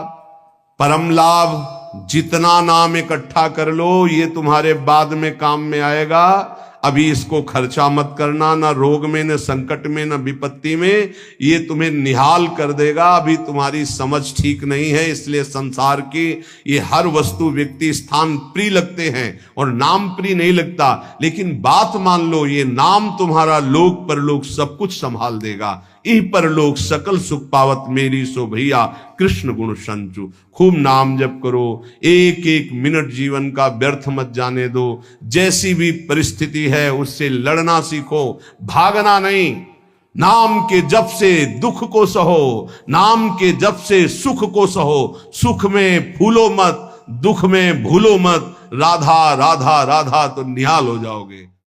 परम लाभ जितना नाम इकट्ठा कर लो, ये तुम्हारे बाद में काम में आएगा। अभी इसको खर्चा मत करना, ना रोग में, न संकट में, न विपत्ति में, ये तुम्हें निहाल कर देगा। अभी तुम्हारी समझ ठीक नहीं है, इसलिए संसार की ये हर वस्तु, व्यक्ति, स्थान प्रिय लगते हैं और नाम प्रिय नहीं लगता। लेकिन बात मान लो, ये नाम तुम्हारा लोक परलोक सब कुछ संभाल देगा। इह परलोक सकल सुख पावत मेरी सो भैया, कृष्ण गुण संचु। खूब नाम जप करो, एक एक मिनट जीवन का व्यर्थ मत जाने दो। जैसी भी परिस्थिति है उससे लड़ना सीखो, भागना नहीं। नाम के जप से दुख को सहो, नाम के जप से सुख को सहो। सुख में फूलो मत, दुख में भूलो मत। राधा राधा राधा तो निहाल हो जाओगे।